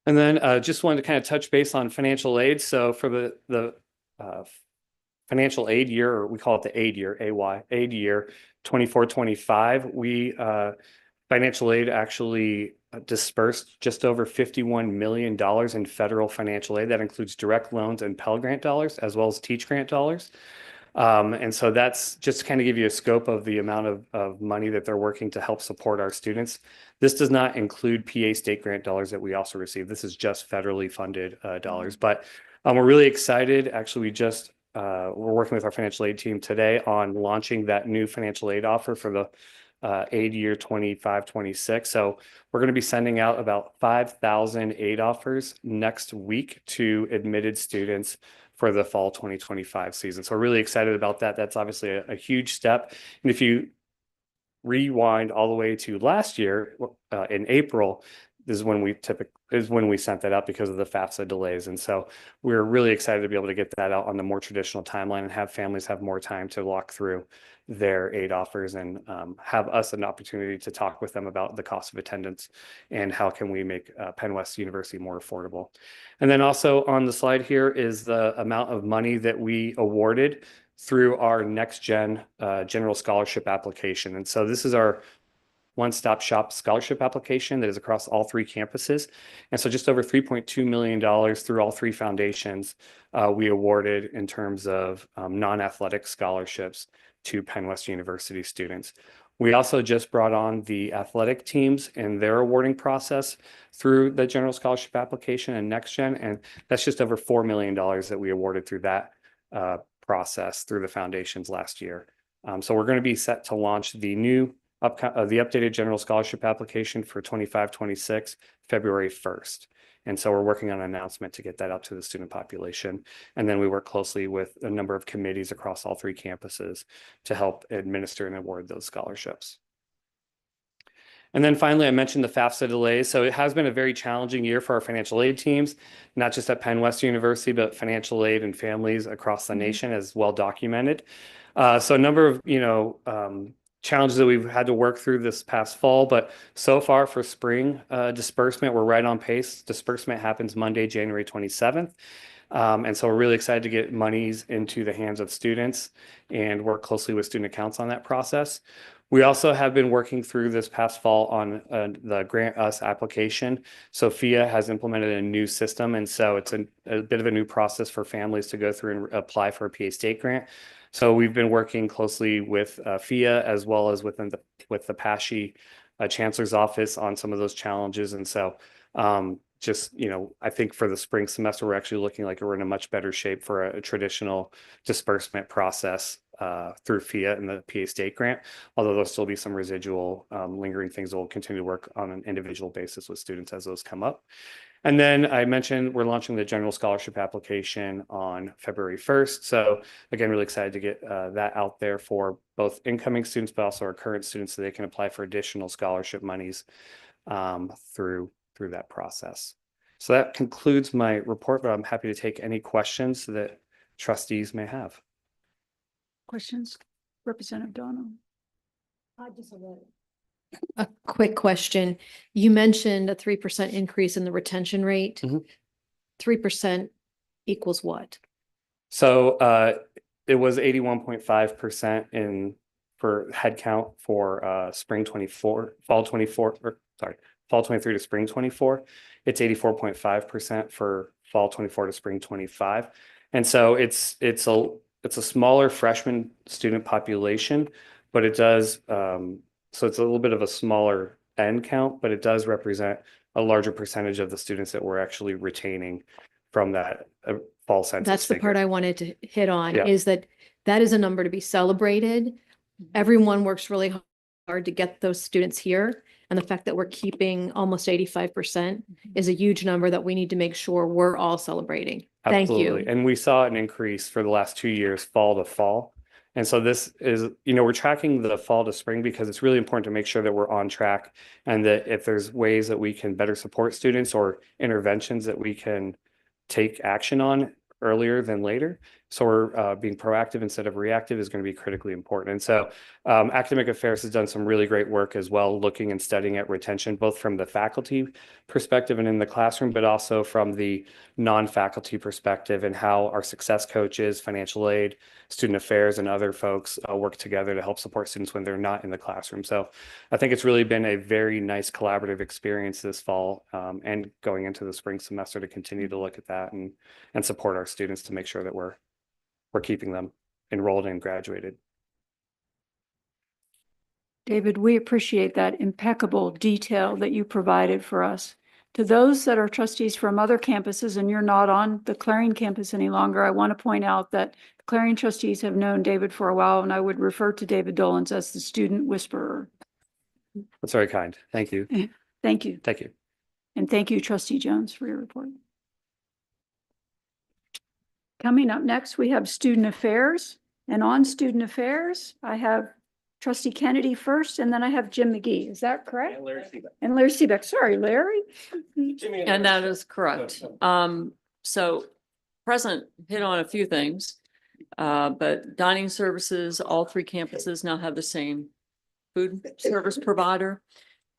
Speaker 18: And then just wanted to kind of touch base on financial aid. So for the financial aid year, or we call it the aid year, aid year 24-25, we financial aid actually dispersed just over $51 million in federal financial aid. That includes direct loans and Pell Grant dollars, as well as Teach Grant dollars. And so that's just to kind of give you a scope of the amount of money that they're working to help support our students. This does not include PA state grant dollars that we also receive. This is just federally funded dollars. But we're really excited. Actually, we're working with our financial aid team today on launching that new financial aid offer for the aid year 25-26. So we're going to be sending out about 5,000 aid offers next week to admitted students for the fall 2025 season. So we're really excited about that. That's obviously a huge step. And if you rewind all the way to last year in April, is when we sent that out because of the FAFSA delays. And so we're really excited to be able to get that out on the more traditional timeline and have families have more time to walk through their aid offers and have us an opportunity to talk with them about the cost of attendance and how can we make Penn West University more affordable. And then also on the slide here is the amount of money that we awarded through our Next Gen General Scholarship application. And so this is our one-stop shop scholarship application that is across all three campuses. And so just over $3.2 million through all three foundations we awarded in terms of non-athletic scholarships to Penn West University students. We also just brought on the athletic teams in their awarding process through the general scholarship application and Next Gen, and that's just over $4 million that we awarded through that process through the foundations last year. So we're going to be set to launch the the updated general scholarship application for 25-26 February 1st. And so we're working on an announcement to get that out to the student population. And then we work closely with a number of committees across all three campuses to help administer and award those scholarships. And then finally, I mentioned the FAFSA delays. So it has been a very challenging year for our financial aid teams, not just at Penn West University, but financial aid and families across the nation, as well documented. So a number of, challenges that we've had to work through this past fall, but so far for spring disbursement, we're right on pace. Disbursement happens Monday, January 27th. And so we're really excited to get monies into the hands of students and work closely with student accounts on that process. We also have been working through this past fall on the Grant Us application. So FIA has implemented a new system, and so it's a bit of a new process for families to go through and apply for a PA state grant. So we've been working closely with FIA as well as with the PASHE Chancellor's Office on some of those challenges. And so I think for the spring semester, we're actually looking like we're in a much better shape for a traditional disbursement process through FIA and the PA state grant, although there'll still be some residual lingering things that we'll continue to work on an individual basis with students as those come up. And then I mentioned we're launching the general scholarship application on February 1st. So again, really excited to get that out there for both incoming students, but also our current students so they can apply for additional scholarship monies through that process. So that concludes my report, but I'm happy to take any questions that trustees may have.
Speaker 1: Questions? Representative Donald.
Speaker 13: A quick question. You mentioned a 3% increase in the retention rate. 3% equals what?
Speaker 18: So it was 81.5% for headcount for spring 24, fall 24, or sorry, fall 23 to spring 24. It's 84.5% for fall 24 to spring 25. And so it's a smaller freshman student population, but it does so it's a little bit of a smaller end count, but it does represent a larger percentage of the students that we're actually retaining from that fall census.
Speaker 13: That's the
Speaker 18: figure.
Speaker 13: part I wanted to hit on,
Speaker 18: Yeah.
Speaker 13: is that is a number to be celebrated. Everyone works really hard to get those students here. And the fact that we're keeping almost 85% is a huge number that we need to make sure we're all celebrating. Thank
Speaker 18: Absolutely.
Speaker 13: you.
Speaker 18: And we saw an increase for the last 2 years, fall to fall. And so this is, we're tracking the fall to spring because it's really important to make sure that we're on track and that if there's ways that we can better support students or interventions that we can take action on earlier than later. So we're being proactive instead of reactive is going to be critically important. And so academic affairs has done some really great work as well, looking and studying at retention, both from the faculty perspective and in the classroom, but also from the non-faculty perspective and how our success coaches, financial aid, student affairs, and other folks work together to help support students when they're not in the classroom. So I think it's really been a very nice collaborative experience this fall and going into the spring semester to continue to look at that and support our students to make sure that we're keeping them. enrolled and graduated.
Speaker 1: David, we appreciate that impeccable detail that you provided for us. To those that are trustees from other campuses and you're not on the Clarion campus any longer, I want to point out that the Clarion trustees have known David for a while, and I would refer to David Dolans as the student whisperer.
Speaker 18: That's very kind. Thank you.
Speaker 1: Thank you.
Speaker 18: Thank you.
Speaker 1: And thank you, Trustee Jones, for your report. Coming up next, we have Student Affairs. And on Student Affairs, I have Trustee Kennedy first, and then I have Jim McGee. Is that correct? And Larry Seebeck. Sorry, Larry.
Speaker 19: And that is correct. So President hit on a few things, but dining services, all three campuses now have the same food service provider.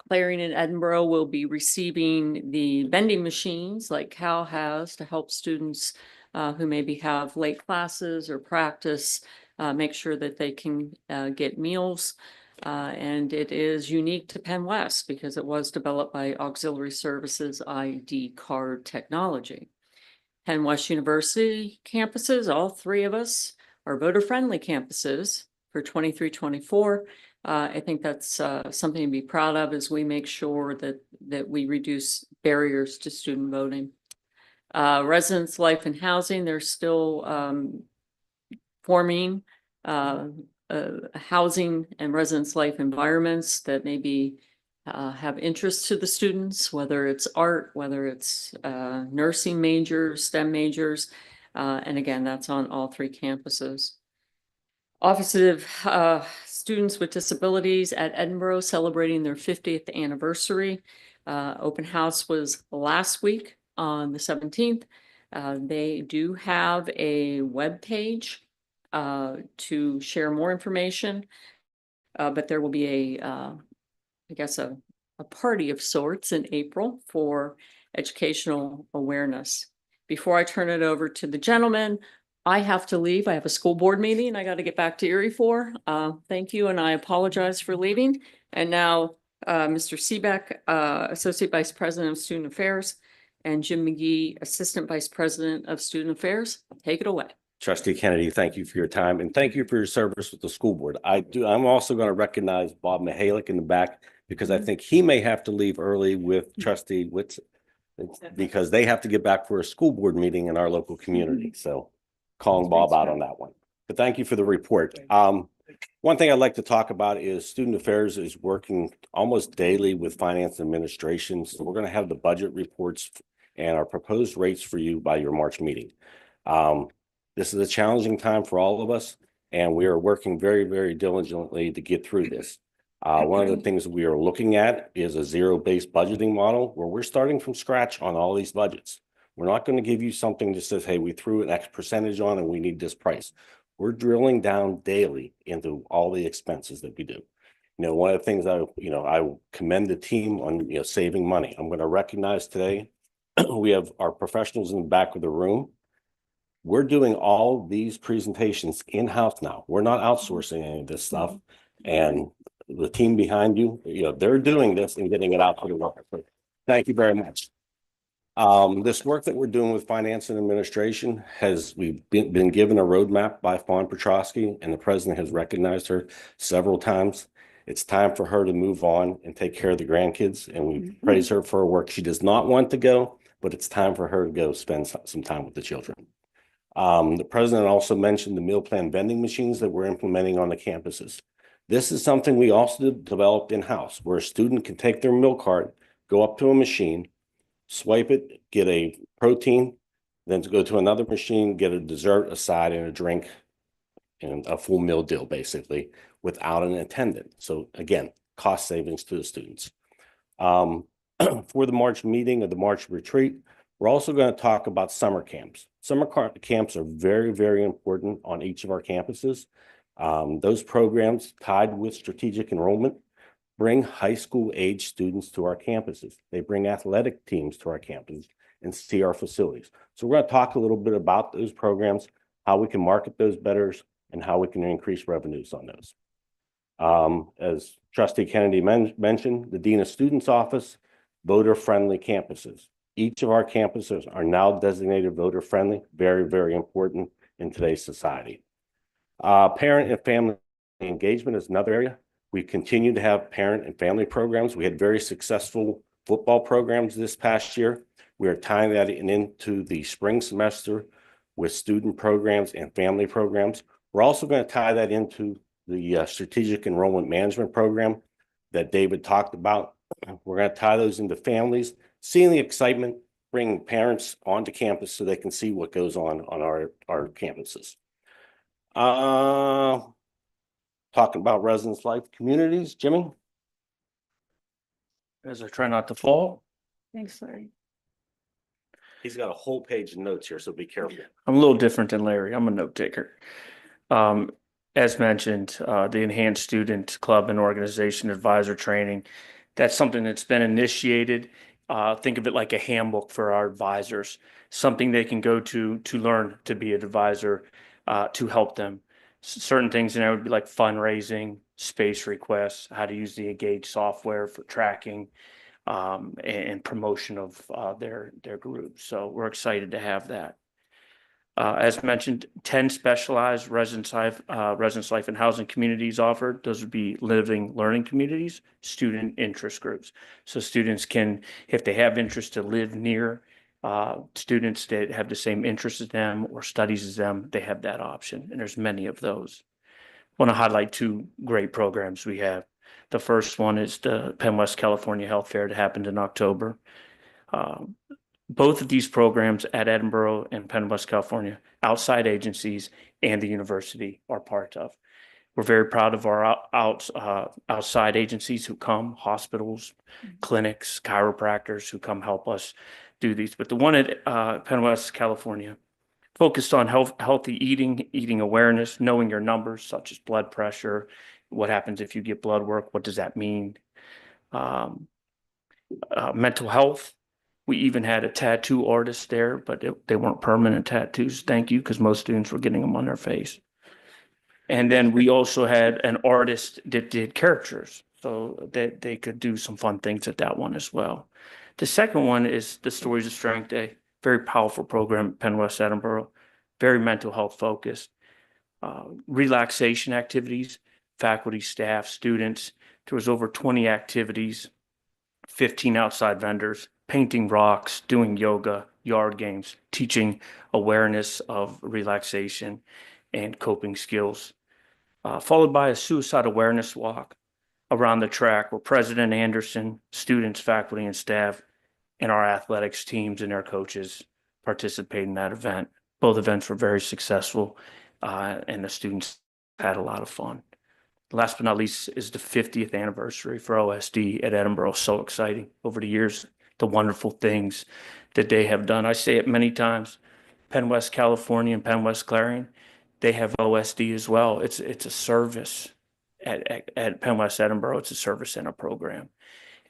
Speaker 19: Clarion and Edinburgh will be receiving the vending machines like Cal has to help students who maybe have late classes or practice, make sure that they can get meals. And it is unique to Penn West because it was developed by Auxiliary Services ID card technology. Penn West University campuses, all three of us are voter-friendly campuses for 23-24. I think that's something to be proud of as we make sure that we reduce barriers to student voting. Residence, life, and housing, they're still forming housing and residence life environments that maybe have interest to the students, whether it's art, whether it's nursing majors, STEM majors, and again, that's on all three campuses. Office of Students with Disabilities at Edinburgh celebrating their 50th anniversary. Open house was last week on the 17th. They do have a web page to share more information, but there will be I guess a party of sorts in April for educational awareness. Before I turn it over to the gentleman, I have to leave. I have a school board meeting I got to get back to Erie for. Thank you, and I apologize for leaving. And now, Mr. Seebeck, Associate Vice President of Student Affairs, and Jim McGee, Assistant Vice President of Student Affairs. Take it away.
Speaker 20: Trustee Kennedy, thank you for your time and thank you for your service with the school board. I'm also going to recognize Bob Mihalik in the back because I think he may have to leave early with Trustee Whitson because they have to get back for a school board meeting in our local community. So calling Bob out on that one. But thank you for the report. One thing I'd like to talk about is Student Affairs is working almost daily with Finance Administration. So we're going to have the budget reports and our proposed rates for you by your March meeting. This is a challenging time for all of us, and we are working very, very diligently to get through this. One of the things we are looking at is a zero-based budgeting model where we're starting from scratch on all these budgets. We're not going to give you something that says, hey, we threw an X percentage on and we need this price. We're drilling down daily into all the expenses that we do. One of the things I commend the team on, saving money. I'm going to recognize today, we have our professionals in the back of the room. We're doing all these presentations in-house now. We're not outsourcing any of this stuff. And the team behind you, they're doing this and getting it out to the world. Thank you very much. This work that we're doing with Finance and Administration we've been given a roadmap by Fawn Petrosky, and the president has recognized her several times. It's time for her to move on and take care of the grandkids, and we praise her for her work. She does not want to go, but it's time for her to go spend some time with the children. The president also mentioned the meal plan vending machines that we're implementing on the campuses. This is something we also developed in-house, where a student can take their meal cart, go up to a machine, swipe it, get a protein, then to go to another machine, get a dessert, a side, and a drink, and a full meal deal, basically, without an attendant. So again, cost savings to the students. For the March meeting or the March retreat, we're also going to talk about summer camps. Summer camps are very, very important on each of our campuses. Those programs tied with strategic enrollment bring high school age students to our campuses. They bring athletic teams to our campuses and see our facilities. So we're going to talk a little bit about those programs, how we can market those better, and how we can increase revenues on those. As Trustee Kennedy mentioned, the Dean of Students Office, voter-friendly campuses. Each of our campuses are now designated voter-friendly, very, very important in today's society. Parent and family engagement is another area. We continue to have parent and family programs. We had very successful football programs this past year. We are tying that into the spring semester with student programs and family programs. We're also going to tie that into the strategic enrollment management program that David talked about. We're going to tie those into families, seeing the excitement, bringing parents onto campus so they can see what goes on our campuses. Talking about residence life communities, Jimmy?
Speaker 18: As I try not to fall.
Speaker 1: Thanks, Larry.
Speaker 20: He's got a whole page of notes here, so be careful.
Speaker 18: I'm a little different than Larry. I'm a note taker. As mentioned, the Enhanced Student Club and Organization Advisor Training, that's something that's been initiated. Think of it like a handbook for our advisors, something they can go to learn to be an advisor, to help them. Certain things in there would be like fundraising, space requests, how to use the Engage software for tracking, and promotion of their group. So we're excited to have that. As mentioned, 10 specialized residence life and housing communities offered. Those would be living learning communities, student interest groups. So students can, if they have interest to live near students that have the same interests as them or studies as them, they have that option. And there's many of those. I want to highlight two great programs we have. The first one is the Penn West California Health Fair that happened in October. Both of these programs at Edinboro and Penn West California, outside agencies and the university are part of. We're very proud of our outside agencies who come, hospitals, clinics, chiropractors who come help us do these. But the one at Penn West California focused on healthy eating awareness, knowing your numbers such as blood pressure, what happens if you get blood work, what does that mean? Mental health. We even had a tattoo artist there, but they weren't permanent tattoos. Thank you, because most students were getting them on their face. And then we also had an artist that did caricatures, so that they could do some fun things at that one as well. The second one is the Stories of Strength Day. Very powerful program at Penn West Edinboro, very mental health focused. Relaxation activities, faculty, staff, students. There was over 20 activities, 15 outside vendors, painting rocks, doing yoga, yard games, teaching awareness of relaxation and coping skills. Followed by a suicide awareness walk around the track where President Anderson, students, faculty, and staff, and our athletics teams and their coaches participate in that event. Both events were very successful, and the students had a lot of fun. Last but not least is the 50th anniversary for OSD at Edinboro. So exciting over the years, the wonderful things that they have done. I say it many times, Penn West California and Penn West Clarion, they have OSD as well. It's a service at Penn West Edinboro. It's a service and a program,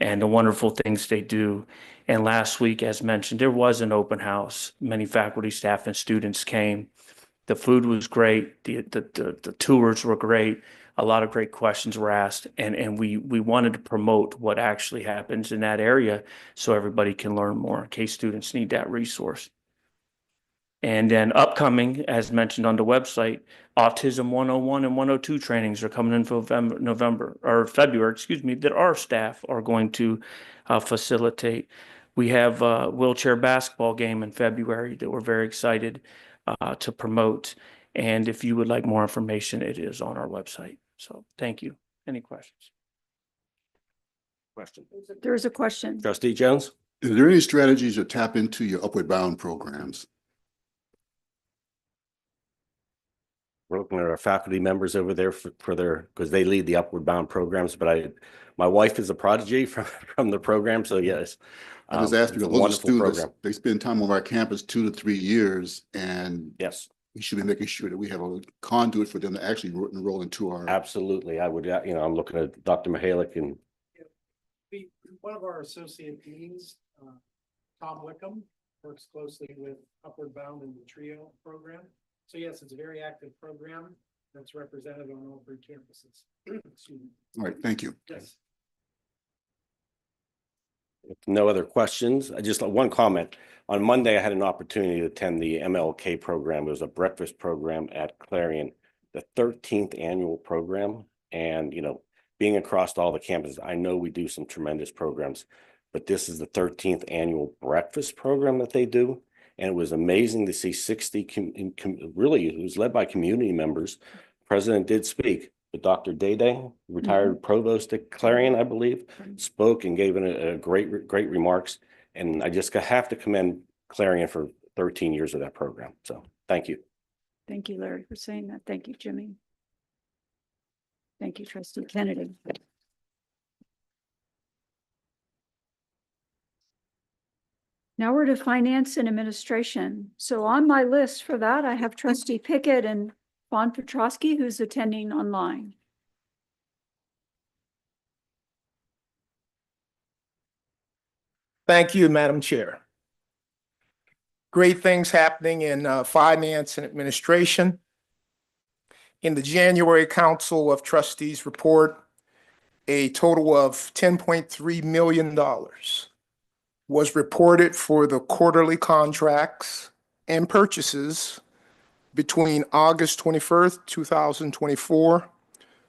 Speaker 18: and the wonderful things they do. And last week, as mentioned, there was an open house. Many faculty, staff, and students came. The food was great. The tours were great. A lot of great questions were asked, and we wanted to promote what actually happens in that area so everybody can learn more in case students need that resource. And then upcoming, as mentioned on the website, Autism 101 and 102 trainings are coming in February, excuse me, that our staff are going to facilitate. We have a wheelchair basketball game in February that we're very excited to promote. And if you would like more information, it is on our website. So thank you. Any questions?
Speaker 20: Question.
Speaker 1: There's a question.
Speaker 20: Trustee Jones?
Speaker 17: Is there any strategies to tap into your upward bound programs?
Speaker 20: We're looking at our faculty members over there for their, because they lead the upward bound programs, but my wife is a prodigy from the program, so yes.
Speaker 17: I just asked because
Speaker 20: it's a
Speaker 17: those are students,
Speaker 20: program.
Speaker 17: they spend time on our campus 2 to 3 years, and
Speaker 20: yes,
Speaker 17: we should be making sure that we have a conduit for them to actually enroll into our.
Speaker 20: Absolutely, I would. I'm looking at Dr. Mihalik and.
Speaker 8: One of our associate deans, Tom Wickham, works closely with Upward Bound in the TRIO program. So yes, it's a very active program that's represented on all 3 campuses.
Speaker 17: All right, thank you.
Speaker 8: Yes.
Speaker 20: If no other questions, I just one comment. On Monday, I had an opportunity to attend the MLK program. It was a breakfast program at Clarion. the 13th annual program. And, being across all the campuses, I know we do some tremendous programs, but this is the 13th annual breakfast program that they do. And it was amazing to see 60, really, it was led by community members. President did speak, but Dr. Day, retired provost at Clarion, I believe, spoke and gave a great remarks. And I just have to commend Clarion for 13 years of that program. So thank you.
Speaker 1: Thank you, Larry, for saying that. Thank you, Jimmy. Thank you, Trustee Kennedy. Now we're to Finance and Administration. So on my list for that, I have Trustee Pickett and Fawn Petrosky, who's attending online.
Speaker 5: Thank you, Madam Chair. Great things happening in finance and administration. In the January Council of Trustees report, a total of $10.3 million was reported for the quarterly contracts and purchases between August 21st, 2024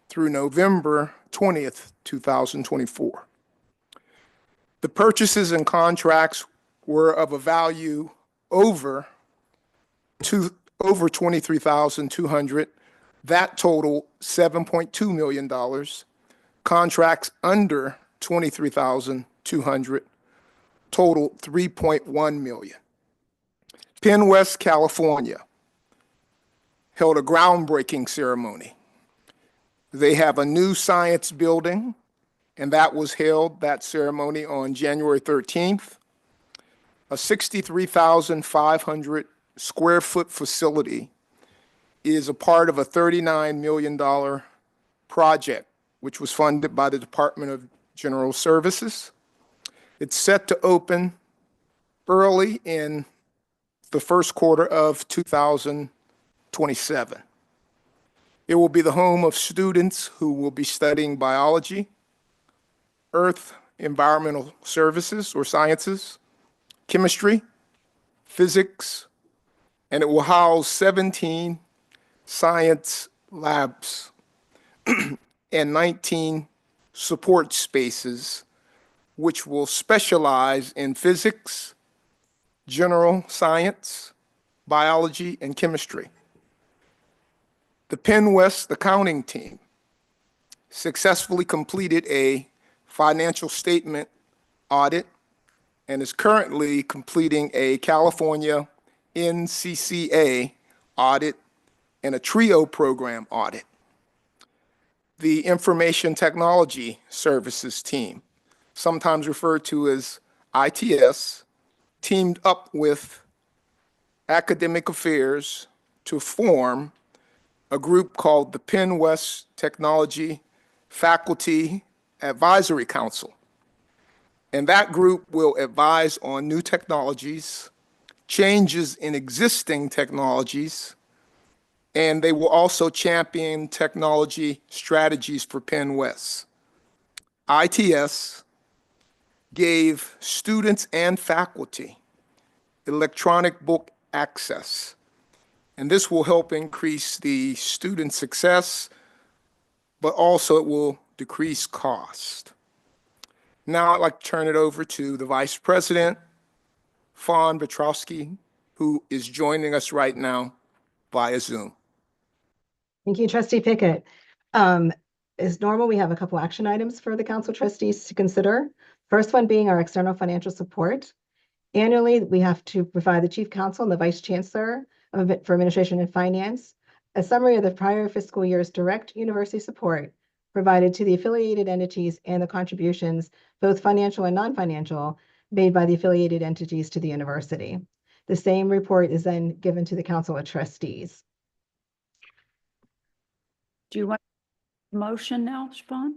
Speaker 5: through November 20th, 2024. The purchases and contracts were of a value over 23,200. That total $7.2 million. Contracts under 23,200 total $3.1 million. Penn West, California held a groundbreaking ceremony. They have a new science building, and that ceremony on January 13th. A 63,500 square foot facility is a part of a $39 million project, which was funded by the Department of General Services. It's set to open early in the first quarter of 2027. It will be the home of students who will be studying biology, earth, environmental services or sciences, chemistry, physics, and it will house 17 science labs and 19 support spaces, which will specialize in physics, general science, biology, and chemistry. The Penn West accounting team successfully completed a financial statement audit and is currently completing a California NCCA audit and a TRIO program audit. The Information Technology Services team, sometimes referred to as ITS, teamed up with Academic Affairs to form a group called the Penn West Technology Faculty Advisory Council. And that group will advise on new technologies, changes in existing technologies, and they will also champion technology strategies for Penn West. ITS gave students and faculty electronic book access, and this will help increase the student success, but also it will decrease cost. Now I'd like to turn it over to the Vice President, Fawn Petrosky, who is joining us right now via Zoom.
Speaker 21: Thank you, Trustee Pickett. As normal, we have a couple action items for the Council Trustees to consider. First one being our external financial support. Annually, we have to provide the Chief Counsel and the Vice Chancellor for Administration and Finance a summary of the prior fiscal year's direct university support provided to the affiliated entities and the contributions, both financial and non-financial, made by the affiliated entities to the university. The same report is then given to the Council of Trustees.
Speaker 1: Do you want a motion now, Fawn?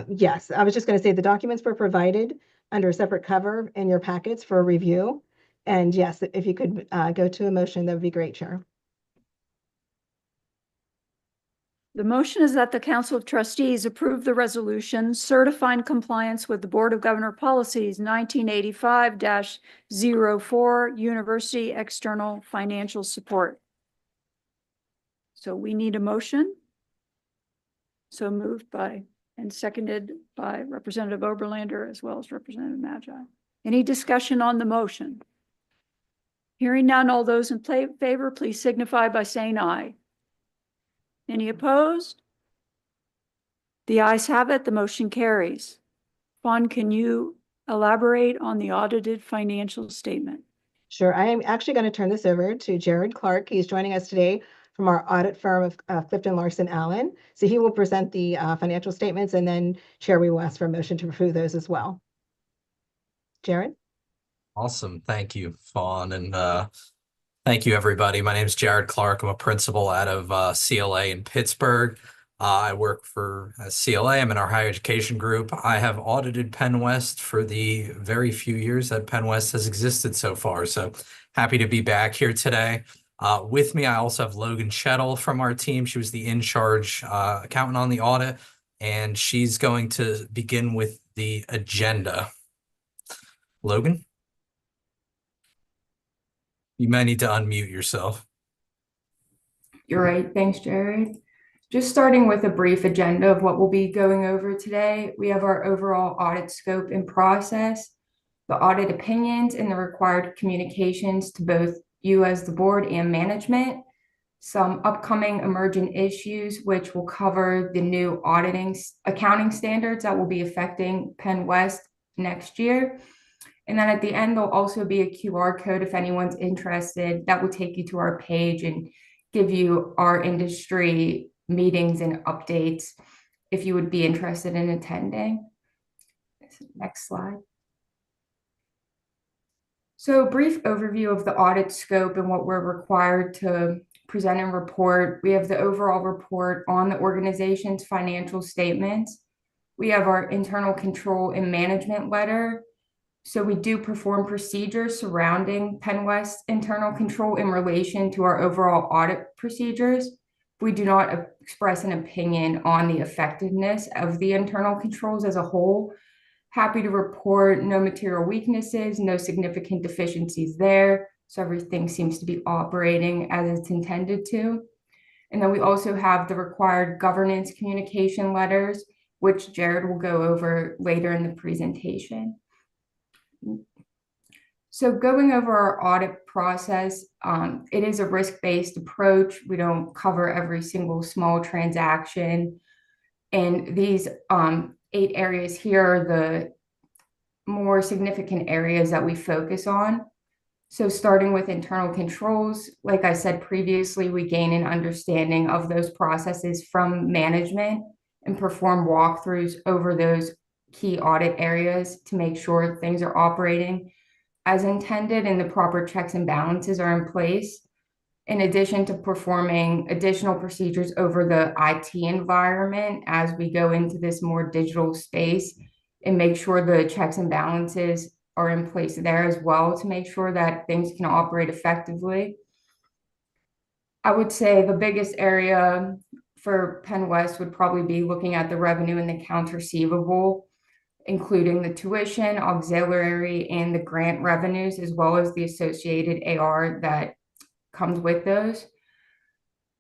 Speaker 21: Yes, I was just going to say the documents were provided under a separate cover in your packets for review. And yes, if you could go to a motion, that would be great, Chair.
Speaker 1: The motion is that the Council of Trustees approve the resolution certifying compliance with the Board of Governor Policies 1985-04 University External Financial Support. So we need a motion. So moved by and seconded by Representative Oberlander as well as Representative Magi. Any discussion on the motion? Hearing none, all those in favor, please signify by saying aye. Any opposed? The ayes have it, the motion carries. Fawn, can you elaborate on the audited financial statement?
Speaker 21: Sure. I am actually going to turn this over to Jared Clark. He's joining us today from our audit firm of Clifton Larson Allen. So he will present the financial statements, and then Chair, we will ask for a motion to approve those as well. Jared?
Speaker 2: Awesome. Thank you, Fawn. And thank you, everybody. My name is Jared Clark. I'm a principal out of CLA in Pittsburgh. I work for CLA. I'm in our higher education group. I have audited Penn West for the very few years that Penn West has existed so far. So happy to be back here today. With me, I also have Logan Chettle from our team. She was the in-charge accountant on the audit, and she's going to begin with the agenda. Logan? You might need to unmute yourself.
Speaker 22: You're right. Thanks, Jared. Just starting with a brief agenda of what we'll be going over today. We have our overall audit scope and process, the audit opinions and the required communications to both you as the board and management, some upcoming emergent issues, which will cover the new accounting standards that will be affecting Penn West next year. And then at the end, there'll also be a QR code if anyone's interested that will take you to our page and give you our industry meetings and updates if you would be interested in attending. Next slide. So a brief overview of the audit scope and what we're required to present and report. We have the overall report on the organization's financial statements. We have our internal control and management letter. So we do perform procedures surrounding Penn West internal control in relation to our overall audit procedures. We do not express an opinion on the effectiveness of the internal controls as a whole. Happy to report no material weaknesses, no significant deficiencies there. So everything seems to be operating as it's intended to. And then we also have the required governance communication letters, which Jared will go over later in the presentation. So going over our audit process, it is a risk-based approach. We don't cover every single small transaction. And these 8 areas here are the more significant areas that we focus on. So starting with internal controls, like I said previously, we gain an understanding of those processes from management and perform walkthroughs over those key audit areas to make sure things are operating as intended and the proper checks and balances are in place. In addition to performing additional procedures over the IT environment as we go into this more digital space and make sure the checks and balances are in place there as well to make sure that things can operate effectively. I would say the biggest area for Penn West would probably be looking at the revenue and the accounts receivable, including the tuition, auxiliary, and the grant revenues, as well as the associated AR that comes with those.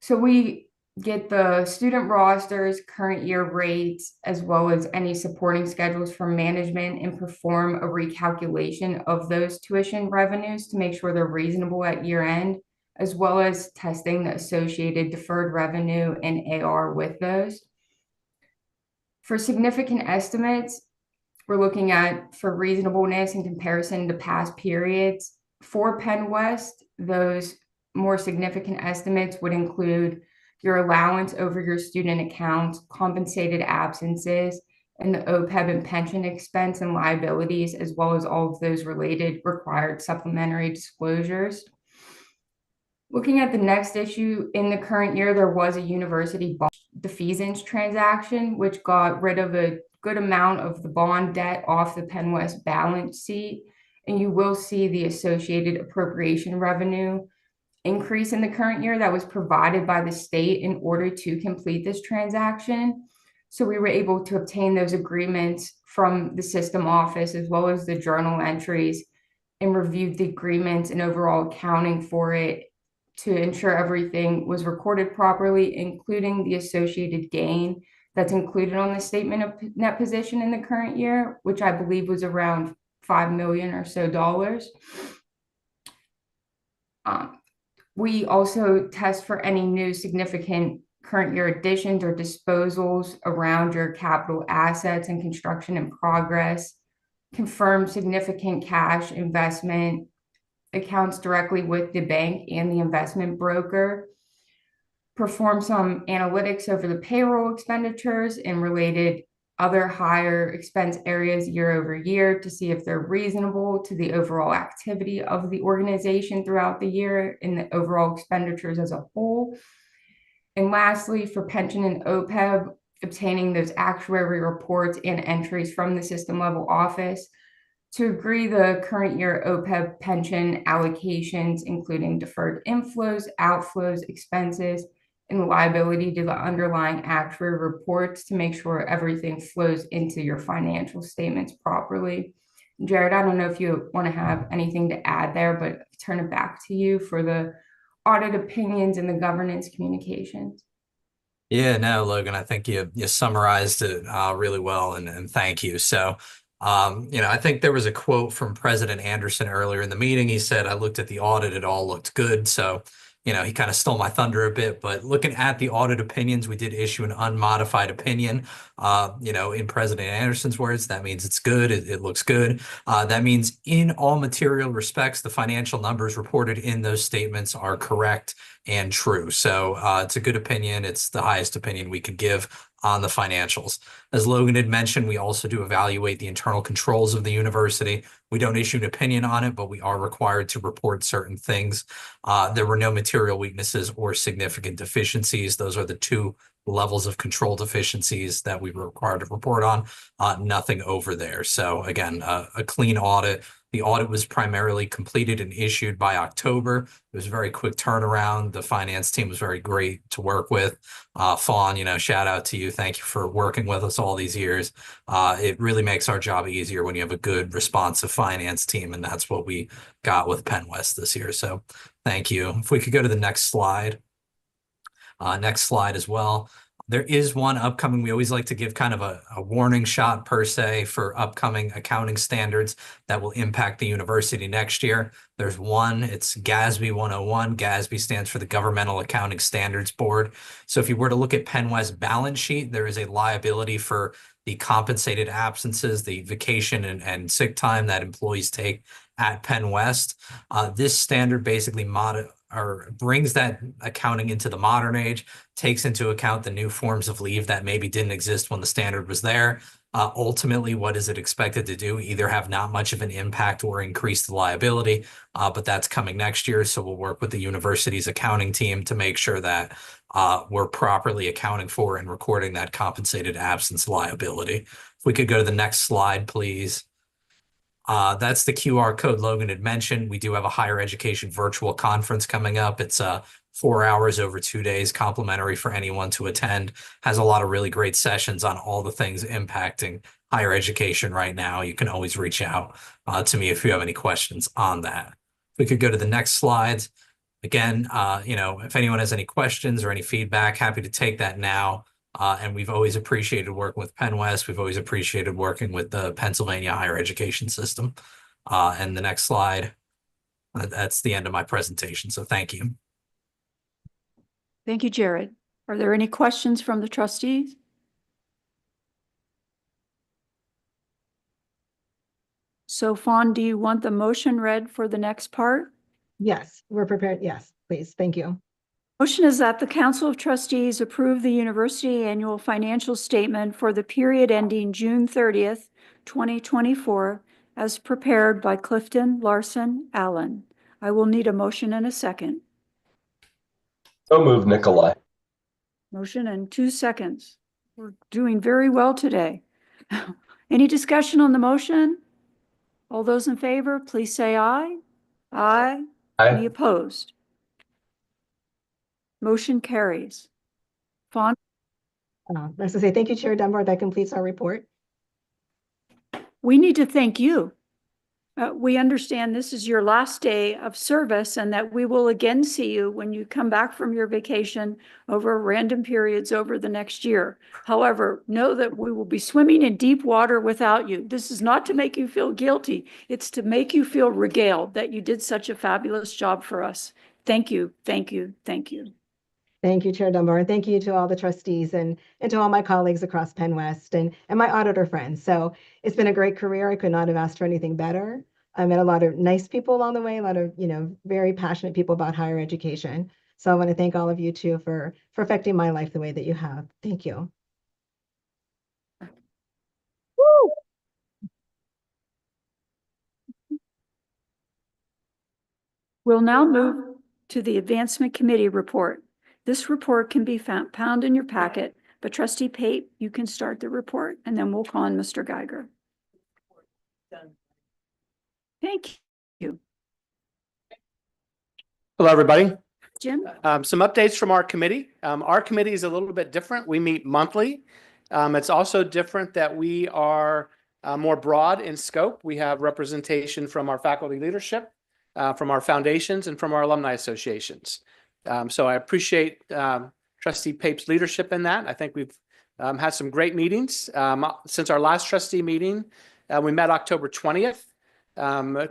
Speaker 22: So we get the student rosters, current year rates, as well as any supporting schedules from management and perform a recalculation of those tuition revenues to make sure they're reasonable at year end, as well as testing the associated deferred revenue and AR with those. For significant estimates, we're looking at for reasonableness in comparison to past periods. For Penn West, those more significant estimates would include your allowance over your student accounts, compensated absences, and the OPEB and pension expense and liabilities, as well as all of those related required supplementary disclosures. Looking at the next issue, in the current year, there was a university bond defeasance transaction, which got rid of a good amount of the bond debt off the Penn West balance sheet. And you will see the associated appropriation revenue increase in the current year that was provided by the state in order to complete this transaction. So we were able to obtain those agreements from the system office as well as the journal entries and reviewed the agreements and overall accounting for it to ensure everything was recorded properly, including the associated gain that's included on the statement of net position in the current year, which I believe was around $5 million or so dollars. We also test for any new significant current year additions or disposals around your capital assets and construction in progress, confirm significant cash investment accounts directly with the bank and the investment broker, perform some analytics over the payroll expenditures and related other higher expense areas year over year to see if they're reasonable to the overall activity of the organization throughout the year and the overall expenditures as a whole. And lastly, for pension and OPEB, obtaining those actuary reports and entries from the system level office to agree the current year OPEB pension allocations, including deferred inflows, outflows, expenses, and liability to the underlying actuary reports to make sure everything flows into your financial statements properly. Jared, I don't know if you want to have anything to add there, but turn it back to you for the audit opinions and the governance communications.
Speaker 2: Yeah, no, Logan, I think you summarized it really well, and thank you. So, I think there was a quote from President Anderson earlier in the meeting. He said, "I looked at the audit, it all looked good." So, he kind of stole my thunder a bit, but looking at the audit opinions, we did issue an unmodified opinion. In President Anderson's words, that means it's good. It looks good. That means in all material respects, the financial numbers reported in those statements are correct and true. So it's a good opinion. It's the highest opinion we could give on the financials. As Logan had mentioned, we also do evaluate the internal controls of the university. We don't issue an opinion on it, but we are required to report certain things. There were no material weaknesses or significant deficiencies. Those are the two levels of control deficiencies that we were required to report on. Nothing over there. So again, a clean audit. The audit was primarily completed and issued by October. It was a very quick turnaround. The finance team was very great to work with. Fawn, shout out to you. Thank you for working with us all these years. It really makes our job easier when you have a good, responsive finance team, and that's what we got with Penn West this year. So thank you. If we could go to the next slide. Next slide as well. There is one upcoming. We always like to give kind of a warning shot per se for upcoming accounting standards that will impact the university next year. There's one, it's GASB 101. GASB stands for the Governmental Accounting Standards Board. So if you were to look at Penn West balance sheet, there is a liability for the compensated absences, the vacation and sick time that employees take at Penn West. This standard basically brings that accounting into the modern age, takes into account the new forms of leave that maybe didn't exist when the standard was there. Ultimately, what is it expected to do? Either have not much of an impact or increase the liability, but that's coming next year. So we'll work with the university's accounting team to make sure that we're properly accounting for and recording that compensated absence liability. If we could go to the next slide, please. That's the QR code Logan had mentioned. We do have a higher education virtual conference coming up. It's 4 hours over 2 days, complimentary for anyone to attend. Has a lot of really great sessions on all the things impacting higher education right now. You can always reach out to me if you have any questions on that. If we could go to the next slide. Again, if anyone has any questions or any feedback, happy to take that now. And we've always appreciated working with Penn West. We've always appreciated working with the Pennsylvania higher education system. And the next slide, that's the end of my presentation. So thank you.
Speaker 1: Thank you, Jared. Are there any questions from the trustees? So Fawn, do you want the motion read for the next part?
Speaker 21: Yes, we're prepared. Yes, please. Thank you.
Speaker 1: Motion is that the Council of Trustees approve the university annual financial statement for the period ending June 30th, 2024, as prepared by Clifton Larson Allen. I will need a motion and a second.
Speaker 6: So moved, Nikolai.
Speaker 1: Motion and 2 seconds. We're doing very well today. Any discussion on the motion? All those in favor, please say aye. Aye.
Speaker 6: Aye.
Speaker 1: Any opposed? Motion carries. Fawn?
Speaker 21: Nice to say thank you, Chair Dunbar. That completes our report.
Speaker 1: We need to thank you. We understand this is your last day of service and that we will again see you when you come back from your vacation over random periods over the next year. However, know that we will be swimming in deep water without you. This is not to make you feel guilty. It's to make you feel regaled that you did such a fabulous job for us. Thank you, thank you, thank you.
Speaker 21: Thank you, Chair Dunbar, and thank you to all the trustees and to all my colleagues across Penn West and my auditor friends. So it's been a great career. I could not have asked for anything better. I met a lot of nice people along the way, a lot of, very passionate people about higher education. So I want to thank all of you too for affecting my life the way that you have. Thank you.
Speaker 1: Woo! We'll now move to the Advancement Committee report. This report can be found in your packet, but Trustee Pape, you can start the report and then we'll call on Mr. Geiger. Thank you.
Speaker 8: Hello, everybody.
Speaker 1: Jim?
Speaker 8: Some updates from our committee. Our committee is a little bit different. We meet monthly. It's also different that we are more broad in scope. We have representation from our faculty leadership, from our foundations, and from our alumni associations. So I appreciate Trustee Pape's leadership in that. I think we've had some great meetings. Since our last trustee meeting, we met October 20th.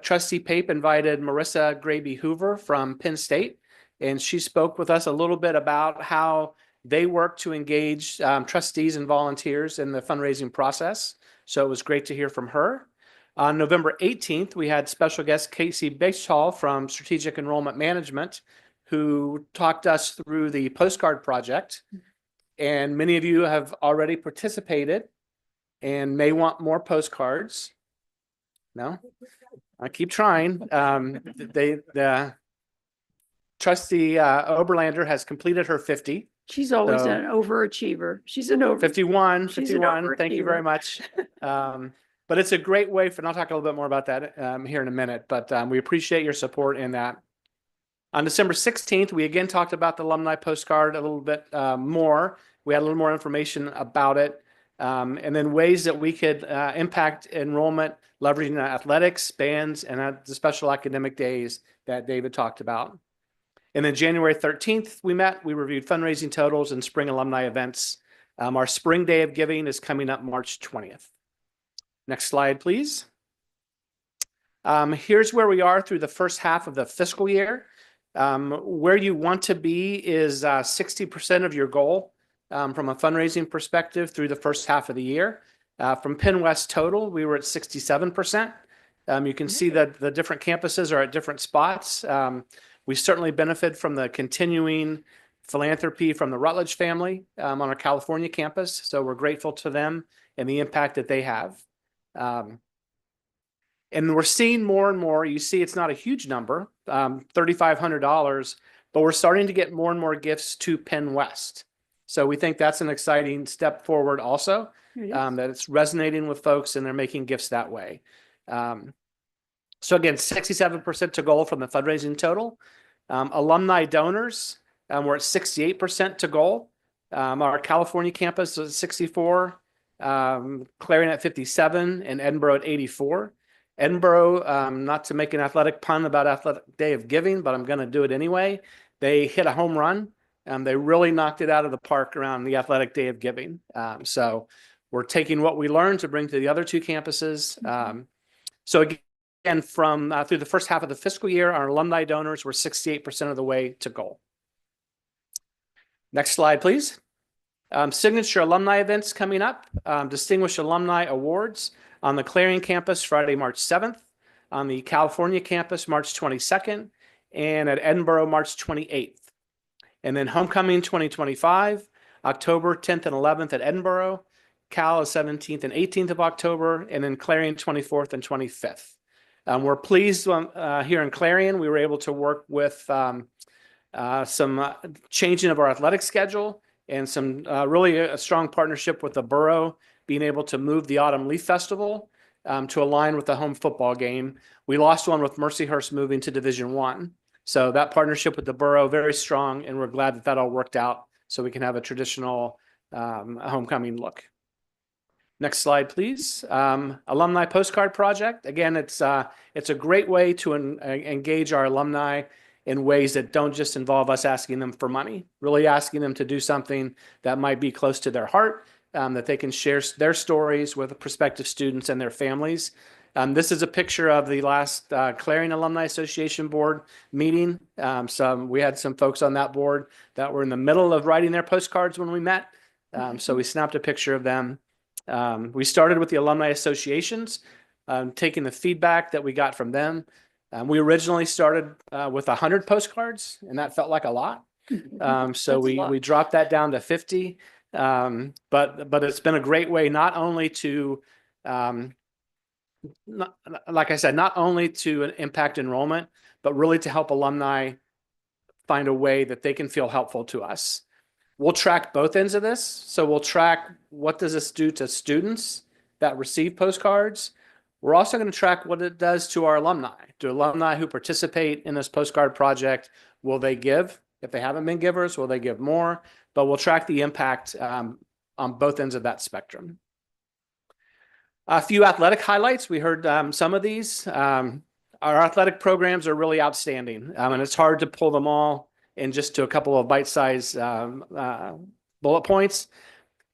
Speaker 8: Trustee Pape invited Marissa Graby Hoover from Penn State, and she spoke with us a little bit about how they work to engage trustees and volunteers in the fundraising process. So it was great to hear from her. On November 18th, we had special guest Casey Basehall from Strategic Enrollment Management, who talked us through the postcard project. And many of you have already participated and may want more postcards. No, I keep trying. The Trustee Oberlander has completed her 50.
Speaker 1: She's always an overachiever. She's an over
Speaker 8: 51.
Speaker 1: She's an
Speaker 8: 51. Thank you very
Speaker 1: overachiever.
Speaker 8: much. But it's a great way for, and I'll talk a little bit more about that here in a minute, but we appreciate your support in that. On December 16th, we again talked about the alumni postcard a little bit more. We had a little more information about it, and then ways that we could impact enrollment, leveraging athletics, bands, and the special academic days that David talked about. And then January 13th, we met, we reviewed fundraising totals and spring alumni events. Our spring day of giving is coming up March 20th. Next slide, please. Here's where we are through the first half of the fiscal year. Where you want to be is 60% of your goal from a fundraising perspective through the first half of the year. From Penn West total, we were at 67%. You can see that the different campuses are at different spots. We certainly benefit from the continuing philanthropy from the Rutledge family on our California campus. So we're grateful to them and the impact that they have. And we're seeing more and more, you see it's not a huge number, $3,500, but we're starting to get more and more gifts to Penn West. So we think that's an exciting step forward also, that it's resonating with folks and they're making gifts that way. So again, 67% to goal from the fundraising total. Alumni donors, we're at 68% to goal. Our California campus is at 64, Clarion at 57, and Edinboro at 84. Edinboro, not to make an athletic pun about Athletic Day of Giving, but I'm going to do it anyway. They hit a home run. They really knocked it out of the park around the Athletic Day of Giving. So we're taking what we learned to bring to the other two campuses. So again, from through the first half of the fiscal year, our alumni donors were 68% of the way to goal. Next slide, please. Signature alumni events coming up. Distinguished Alumni Awards on the Clarion campus, Friday, March 7th. On the California campus, March 22nd. And at Edinboro, March 28th. And then Homecoming 2025, October 10th and 11th at Edinboro. Cal is 17th and 18th of October. And then Clarion 24th and 25th. We're pleased here in Clarion, we were able to work with some changing of our athletic schedule and some really a strong partnership with the borough, being able to move the Autumn Leaf Festival to align with the home football game. We lost one with Mercyhurst moving to Division I. So that partnership with the borough, very strong, and we're glad that that all worked out so we can have a traditional homecoming look.
Speaker 7: Next slide, please. Alumni postcard project. Again, it's a great way to engage our alumni in ways that don't just involve us asking them for money, really asking them to do something that might be close to their heart, that they can share their stories with prospective students and their families. This is a picture of the last Clarion Alumni Association board meeting. We had some folks on that board that were in the middle of writing their postcards when we met. So we snapped a picture of them. We started with the alumni associations, taking the feedback that we got from them. We originally started with 100 postcards, and that felt like a lot. So we dropped that down to 50. But it's been a great way not only to, like I said, not only to impact enrollment, but really to help alumni find a way that they can feel helpful to us. We'll track both ends of this. So we'll track what does this do to students that receive postcards. We're also going to track what it does to our alumni. Do alumni who participate in this postcard project, will they give? If they haven't been givers, will they give more? But we'll track the impact on both ends of that spectrum. A few athletic highlights. We heard some of these. Our athletic programs are really outstanding, and it's hard to pull them all in just to a couple of bite-sized bullet points.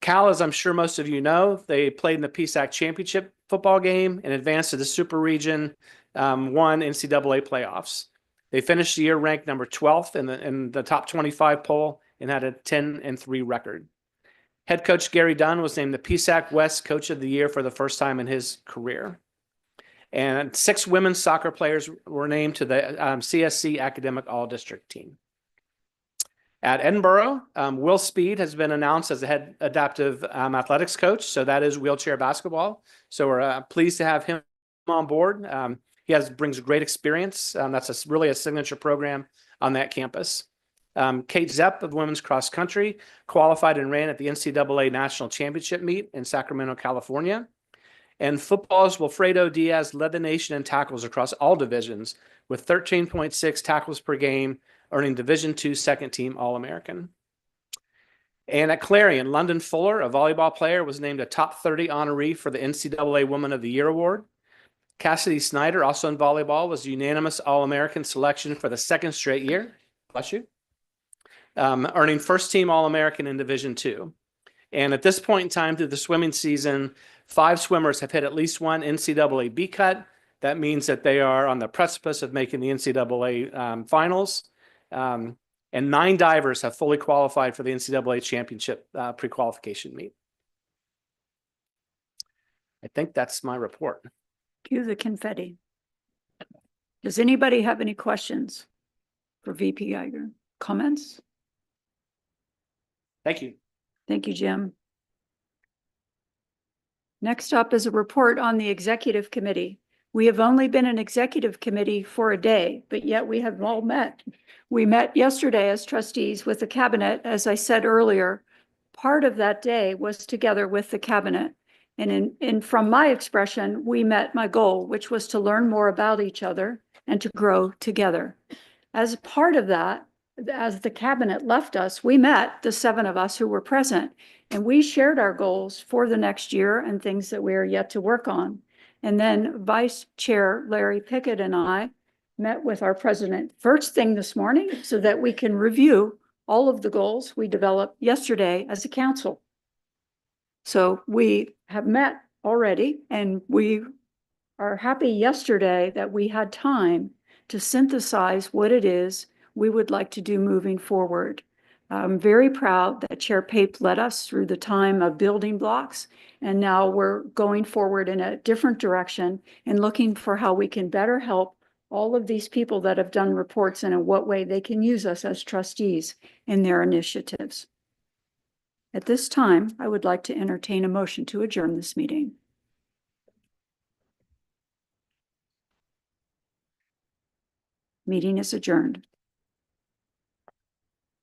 Speaker 7: Cal, as I'm sure most of you know, they played in the PSAC championship football game and advanced to the Super Region 1 NCAA playoffs. They finished the year ranked number 12th in the top 25 poll and had a 10-3 record. Head coach Gary Dunn was named the PSAC West Coach of the Year for the first time in his career. And 6 women's soccer players were named to the CSC Academic All-District team. At Edinburgh, Will Speed has been announced as the head adaptive athletics coach. So that is wheelchair basketball. So we're pleased to have him on board. He brings great experience. That's really a signature program on that campus. Kate Zepp of women's cross country qualified and ran at the NCAA National Championship meet in Sacramento, California. And football's Wilfredo Diaz led the nation in tackles across all divisions with 13.6 tackles per game, earning Division II second team All-American. And at Clarion, London Fuller, a volleyball player, was named a top 30 honoree for the NCAA Woman of the Year award. Cassidy Snyder, also in volleyball, was unanimous All-American selection for the second straight year. Bless you. Earning first team All-American in Division II. And at this point in time through the swimming season, 5 swimmers have hit at least one NCAA B cut. That means that they are on the precipice of making the NCAA finals. And 9 divers have fully qualified for the NCAA championship pre-qualification meet. I think that's my report.
Speaker 1: Cue the confetti. Does anybody have any questions for VP Geiger? Comments?
Speaker 7: Thank you.
Speaker 1: Thank you, Jim. Next up is a report on the executive committee. We have only been an executive committee for a day, but yet we have all met. We met yesterday as trustees with the cabinet. As I said earlier, part of that day was together with the cabinet. And from my expression, we met my goal, which was to learn more about each other and to grow together. As part of that, as the cabinet left us, we met, the 7 of us who were present, and we shared our goals for the next year and things that we are yet to work on. And then Vice Chair Larry Pickett and I met with our president first thing this morning so that we can review all of the goals we developed yesterday as a council. So we have met already, and we are happy yesterday that we had time to synthesize what it is we would like to do moving forward. I'm very proud that Chair Pape led us through the time of building blocks, and now we're going forward in a different direction and looking for how we can better help all of these people that have done reports and in what way they can use us as trustees in their initiatives. At this time, I would like to entertain a motion to adjourn this meeting. Meeting is adjourned.